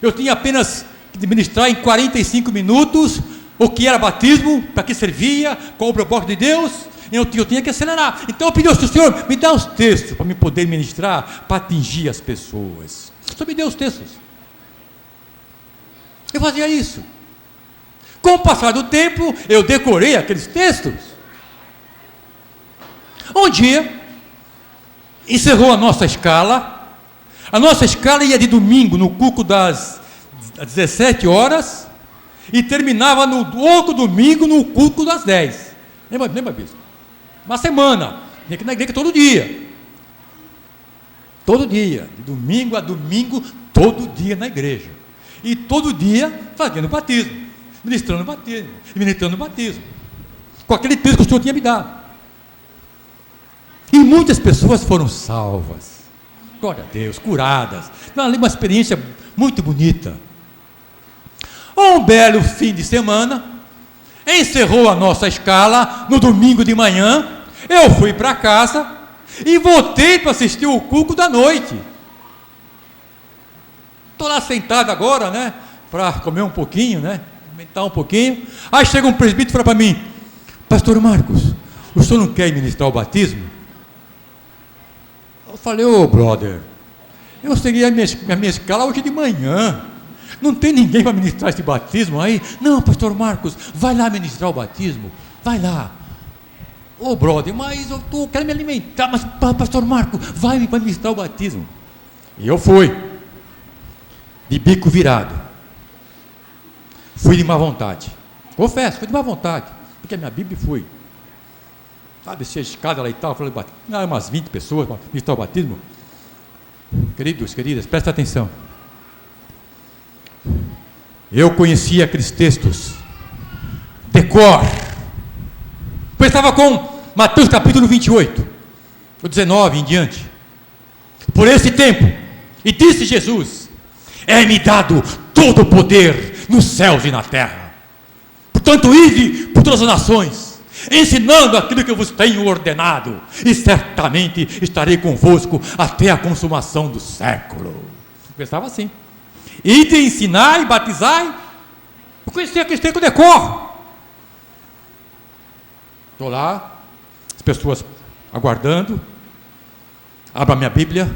B: Eu tinha apenas que ministrar em 45 minutos o que era batismo, para que servia, qual o propósito de Deus. Eu tinha que acelerar. Então eu pedi ao Senhor, me dá os textos para me poder ministrar, para atingir as pessoas. O Senhor me deu os textos. Eu fazia isso. Com o passar do tempo, eu decorei aqueles textos. Um dia, encerrou a nossa escala. A nossa escala ia de domingo, no culto das 17 horas, e terminava no outro domingo, no culto das 10. Lembra, bispo? Uma semana, tinha que ir na igreja todo dia. Todo dia, de domingo a domingo, todo dia na igreja. E todo dia fazendo batismo, ministrando batismo, ministrando batismo, com aquele texto que o Senhor tinha me dado. E muitas pessoas foram salvas, glória a Deus, curadas. Uma experiência muito bonita. Um belo fim de semana, encerrou a nossa escala no domingo de manhã. Eu fui para casa e voltei para assistir o culto da noite. Estou lá sentado agora, né, para comer um pouquinho, né, alimentar um pouquinho. Aí chega um presbítero e fala para mim: pastor Marcos, o senhor não quer ministrar o batismo? Eu falei: ô brother, eu segui a minha escala hoje de manhã, não tem ninguém para ministrar esse batismo aí? Não, pastor Marcos, vai lá ministrar o batismo, vai lá. Ô brother, mas eu quero me alimentar, mas pastor Marcos, vai ministrar o batismo. E eu fui, de bico virado, fui de má vontade, confesso, fui de má vontade, porque a minha Bíblia foi, desci a escada lá e tal, falei, umas 20 pessoas para ministrar o batismo. Queridos, queridas, presta atenção. Eu conhecia aqueles textos de cor. Eu estava com Mateus capítulo 28, o 19 em diante. Por esse tempo, e disse Jesus: é-me dado todo o poder nos céus e na terra. Portanto, ide por todas as nações, ensinando aquilo que eu vos tenho ordenado, e certamente estarei convosco até a consumação do século. Eu pensava assim: ide ensinar e batizar. Eu conhecia aquele texto de cor. Estou lá, as pessoas aguardando. Abra a minha Bíblia,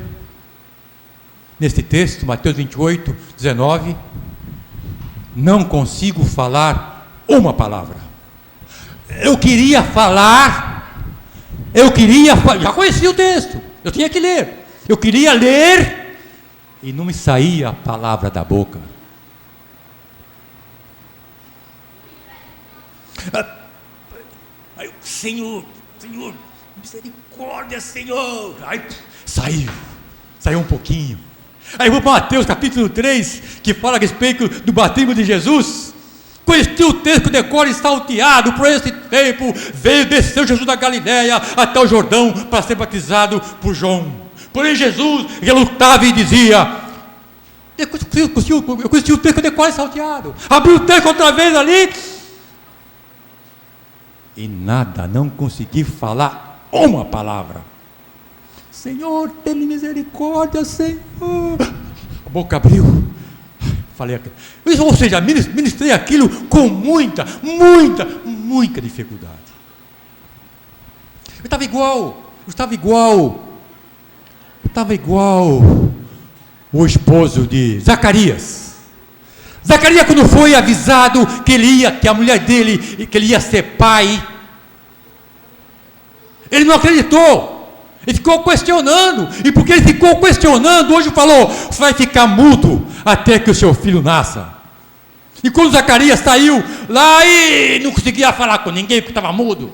B: neste texto, Mateus 28, 19. Não consigo falar uma palavra. Eu queria falar, já conhecia o texto, eu tinha que ler. Eu queria ler, e não me saía a palavra da boca. Aí, Senhor, misericórdia, Senhor. Aí saiu um pouquinho. Aí vou para Mateus capítulo 3, que fala a respeito do batismo de Jesus. Conheci o texto de cor e salteado. Por esse tempo desceu Jesus da Galileia até o Jordão para ser batizado por João. Porém Jesus relutava e dizia: eu conheci o texto de cor e salteado. Abri o texto outra vez ali e nada, não consegui falar uma palavra. Senhor, tem misericórdia, Senhor. A boca abriu. Falei aquilo. Ou seja, ministrei aquilo com muita dificuldade. Eu estava igual o esposo de Zacarias. Zacarias, quando foi avisado que a mulher dele, que ele ia ser pai, ele não acreditou. Ele ficou questionando, e porque ele ficou questionando, hoje falou: você vai ficar mudo até que o seu filho nasça. E quando Zacarias saiu lá e não conseguia falar com ninguém porque estava mudo,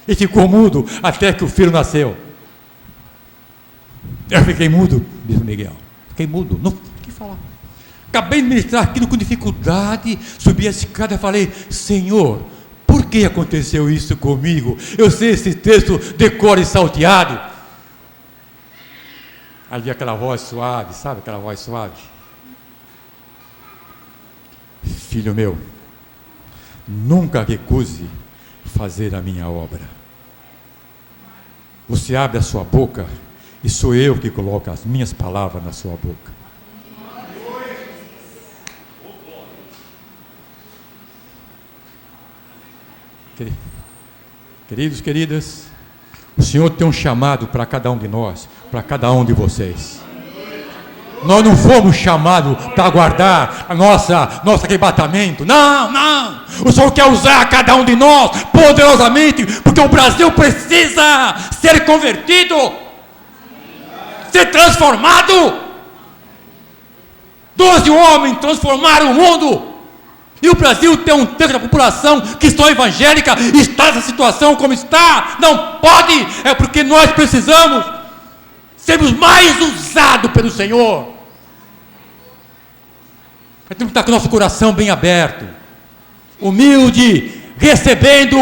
B: ele ficou mudo até que o filho nasceu. Eu fiquei mudo, diz Miguel, fiquei mudo, não consegui falar. Acabei de ministrar aquilo com dificuldade, subi a escada e falei: Senhor, por que aconteceu isso comigo? Eu sei esse texto de cor e salteado. Ali aquela voz suave, sabe aquela voz suave? Filho meu, nunca recuse fazer a minha obra. Você abre a sua boca e sou eu que coloco as minhas palavras na sua boca. Queridos, queridas, o Senhor tem um chamado para cada um de nós, para cada um de vocês. Nós não fomos chamados para guardar a nosso arrebatamento. Não, não. O Senhor quer usar cada um de nós poderosamente, porque o Brasil precisa ser convertido, ser transformado. 12 homens transformaram o mundo. E o Brasil tem um terço da população que só evangélica, está nessa situação como está. Não pode, é porque nós precisamos sermos mais usados pelo Senhor. Nós temos que estar com o nosso coração bem aberto, humilde, recebendo,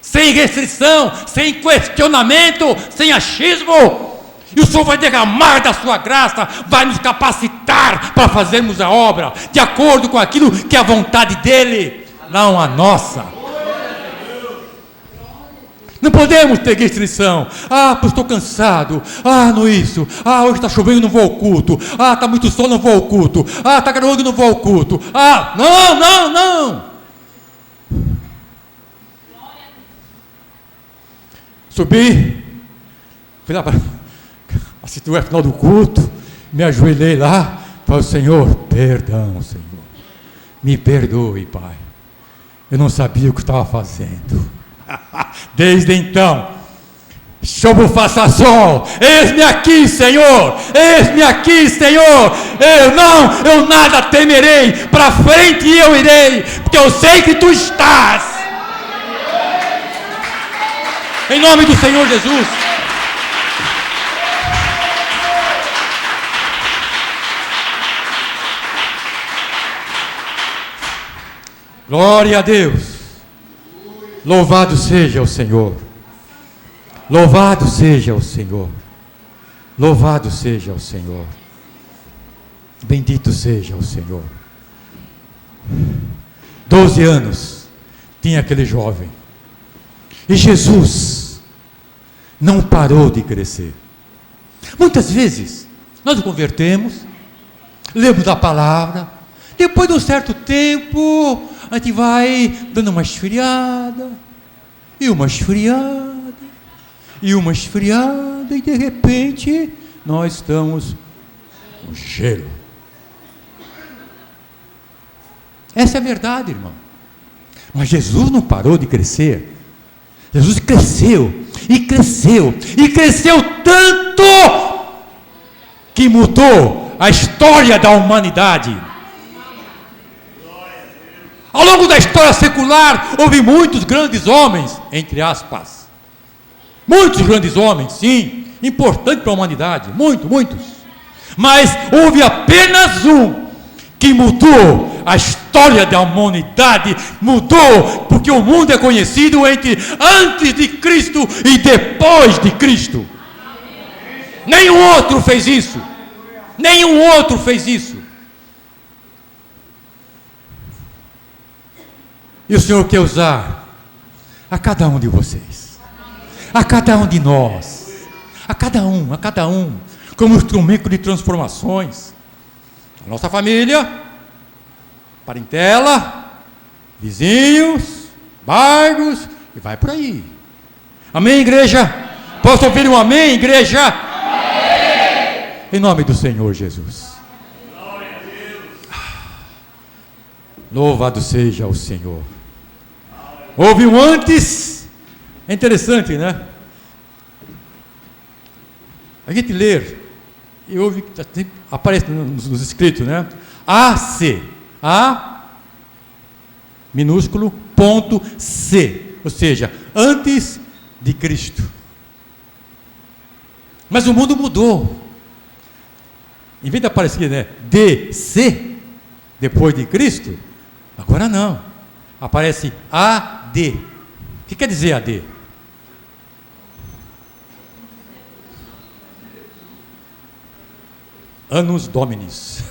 B: sem restrição, sem questionamento, sem achismo. E o Senhor vai derramar da sua graça, vai nos capacitar para fazermos a obra, de acordo com aquilo que é a vontade dEle, não a nossa. Não podemos ter restrição. Pois estou cansado. Não isso. Hoje está chovendo, não vou ao culto. Está muito sol, não vou ao culto. Está garoando, não vou ao culto. Não, não, não. Subi, fui lá para assistir o final do culto, me ajoelhei lá, falei: Senhor, perdão, Senhor, me perdoe, Pai, eu não sabia o que estava fazendo. Desde então, chove ou faça sol, eis-me aqui, Senhor, eis-me aqui, Senhor, eu nada temerei, para frente eu irei, porque eu sei que Tu estás, em nome do Senhor Jesus. Glória a Deus. Louvado seja o Senhor. Louvado seja o Senhor. Louvado seja o Senhor. Bendito seja o Senhor. 12 anos tinha aquele jovem. E Jesus não parou de crescer. Muitas vezes nós nos convertemos, lemos a palavra, depois de um certo tempo a gente vai dando uma esfriada, e uma esfriada, e uma esfriada, e de repente nós estamos no gelo. Essa é a verdade, irmão. Mas Jesus não parou de crescer. Jesus cresceu, e cresceu, e cresceu tanto, que mudou a história da humanidade. Ao longo da história secular, houve muitos grandes homens, entre aspas. Muitos grandes homens, sim, importantes para a humanidade, muitos. Mas houve apenas um que mudou a história da humanidade, mudou, porque o mundo é conhecido entre antes de Cristo e depois de Cristo. Nenhum outro fez isso. Nenhum outro fez isso. E o Senhor quer usar a cada um de vocês, a cada um de nós, a cada um, como instrumento de transformações. A nossa família, parentela, vizinhos, bairros, e vai por aí. Amém, igreja? Posso ouvir um amém, igreja? Amém! Em nome do Senhor Jesus. Louvado seja o Senhor. Houve um antes. É interessante, né? A gente lê e ouve, aparece nos escritos, né? AC, A minúsculo, ponto C, ou seja, antes de Cristo. Mas o mundo mudou. Em vez de aparecer, né, DC, depois de Cristo, agora não. Aparece AD. O que quer dizer AD? Annus Dominis.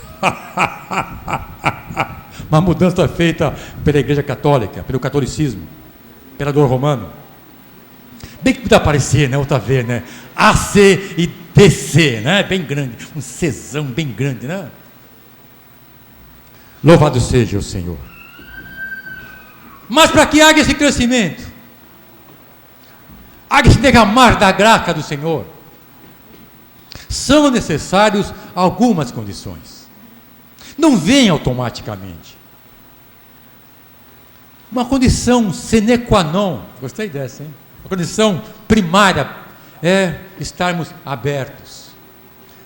B: Uma mudança feita pela Igreja Católica, pelo catolicismo, imperador romano. Bem que podia aparecer, né, outra vez, né? AC e DC, né? Bem grande, um Czão bem grande, né? Louvado seja o Senhor. Mas para que haja esse crescimento, haja esse derramar da graça do Senhor, são necessárias algumas condições. Não vem automaticamente. Uma condição sine qua non, gostei dessa, hein? A condição primária é estarmos abertos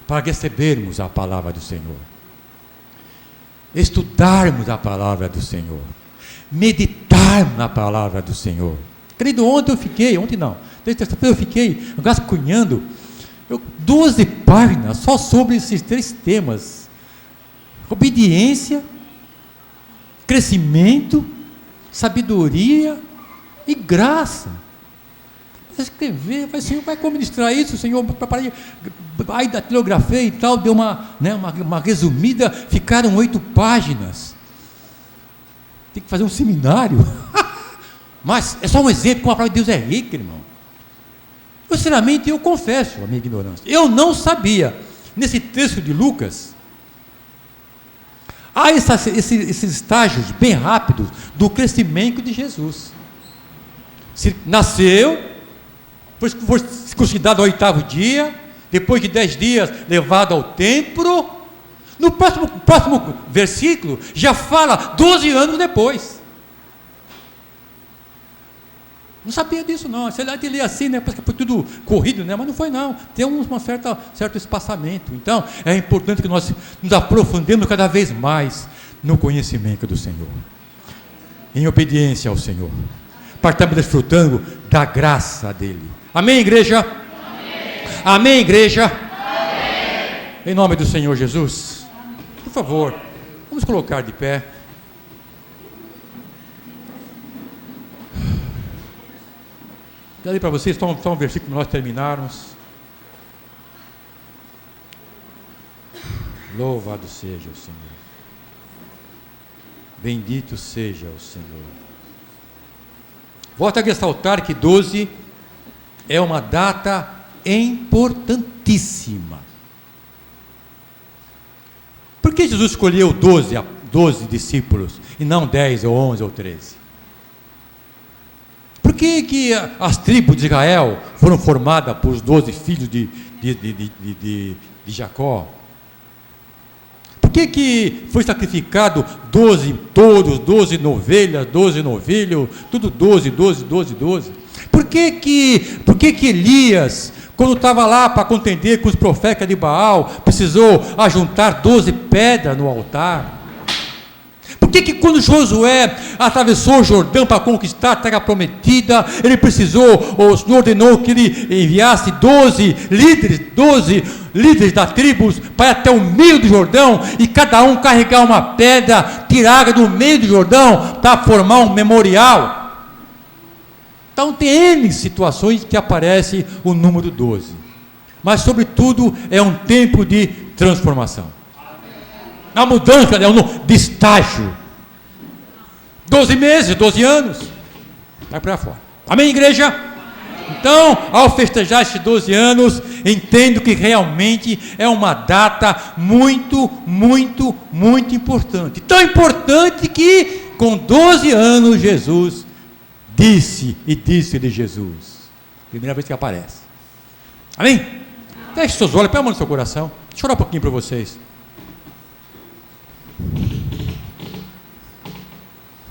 B: para recebermos a palavra do Senhor, estudarmos a palavra do Senhor, meditarmos na palavra do Senhor. Querido, desde terça-feira eu fiquei rascunhando 12 páginas só sobre esses 3 temas: obediência, crescimento, sabedoria e graça. Escrever, Senhor, vai como ministrar isso, Senhor, aí datilografei e tal, deu uma resumida, ficaram 8 páginas. Tem que fazer um seminário. Mas é só um exemplo, como a palavra de Deus é rica, irmão. Eu, sinceramente, eu confesso a minha ignorância. Eu não sabia, nesse texto de Lucas, há esses estágios bem rápidos do crescimento de Jesus. Nasceu, foi circuncidado ao 8º dia, depois de 10 dias levado ao templo. No próximo versículo já fala 12 anos depois. Não sabia disso não, você lê assim, né? Parece que foi tudo corrido, né? Mas não foi não, tem certo espaçamento. Então é importante que nós nos aprofundemos cada vez mais no conhecimento do Senhor, em obediência ao Senhor, para estarmos desfrutando da graça dele. Amém, igreja? Amém, amém, igreja? Amém. Em nome do Senhor Jesus, por favor, vamos colocar de pé. Quero ler para vocês só um versículo para nós terminarmos. Louvado seja o Senhor. Bendito seja o Senhor. Volto a ressaltar que 12 é uma data importantíssima. Por que Jesus escolheu 12 discípulos e não 10 ou 11 ou 13? Por que as tribos de Israel foram formadas por os 12 filhos de Jacó? Por que foi sacrificado 12 touros, 12 ovelhas, 12 novilhos, tudo 12? Por que Elias, quando estava lá para contender com os profetas de Baal, precisou ajuntar 12 pedras no altar? Por que quando Josué atravessou o Jordão para conquistar a terra prometida, o Senhor ordenou que ele enviasse 12 líderes das tribos para ir até o meio do Jordão, e cada um carregar uma pedra tirada do meio do Jordão para formar um memorial? Então tem N situações que aparece o número 12, mas sobretudo é um tempo de transformação. A mudança é de estágio. 12 meses, 12 anos. Vai para fora. Amém, igreja? Amém. Então, ao festejar esses 12 anos, entendo que realmente é uma data muito, muito, muito importante. Tão importante que, com 12 anos, Jesus disse de Jesus. Primeira vez que aparece. Amém? Amém. Feche seus olhos, põe a mão no seu coração. Deixa eu orar um pouquinho para vocês.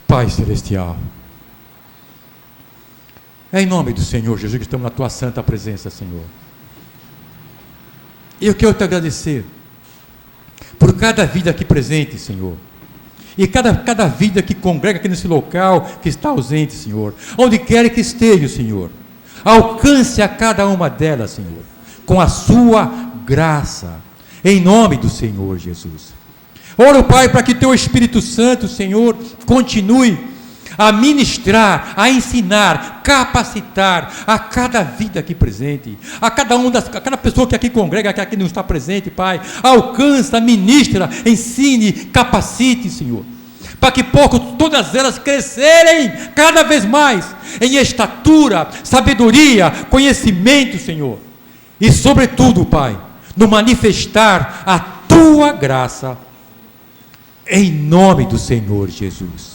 B: Pai Celestial, é em nome do Senhor Jesus que estamos na Tua santa presença, Senhor. Eu quero Te agradecer por cada vida aqui presente, Senhor, e cada vida que congrega aqui nesse local, que está ausente, Senhor, onde quer que esteja, Senhor, alcance a cada uma delas, Senhor, com a Sua graça. em nome do Senhor Jesus. Oro, Pai, para que Teu Espírito Santo, Senhor, continue a ministrar, a ensinar, capacitar a cada vida aqui presente, a cada pessoa que aqui congrega, que aqui não está presente, Pai. Alcança, ministra, ensine, capacite, Senhor, para que possam todas elas crescerem cada vez mais em estatura, sabedoria, conhecimento, Senhor, e sobretudo, Pai, no manifestar a Tua graça, em nome do Senhor Jesus.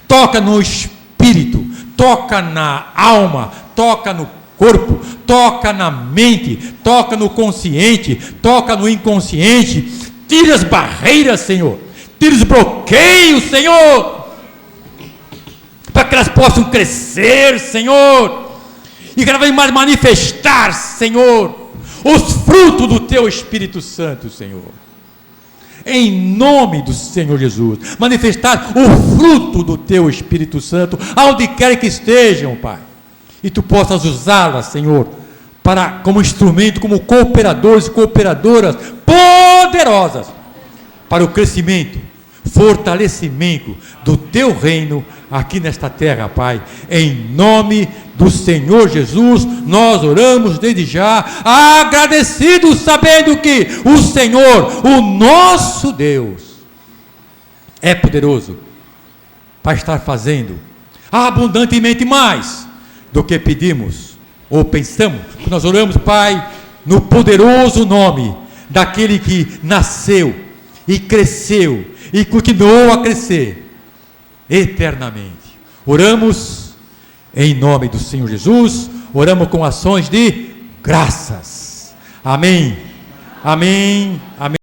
B: Toca no espírito, toca na alma, toca no corpo, toca na mente, toca no consciente, toca no inconsciente. Tira as barreiras, Senhor, tira os bloqueios, Senhor, para que elas possam crescer, Senhor, e cada vez mais manifestar, Senhor, os frutos do Teu Espírito Santo, Senhor. Em nome do Senhor Jesus, manifestar o fruto do Teu Espírito Santo, aonde quer que estejam, Pai, e Tu possas usá-las, Senhor, como instrumento, como cooperadores e cooperadoras poderosas, para o crescimento, fortalecimento do Teu reino, aqui nesta terra, Pai. Em nome do Senhor Jesus, nós oramos desde já, agradecidos, sabendo que o Senhor, o nosso Deus, é poderoso para estar fazendo abundantemente mais do que pedimos ou pensamos. Nós oramos, Pai, no poderoso nome daquele que nasceu e cresceu e continuou a crescer eternamente. Oramos em nome do Senhor Jesus, oramos com ações de graças. Amém, amém, amém.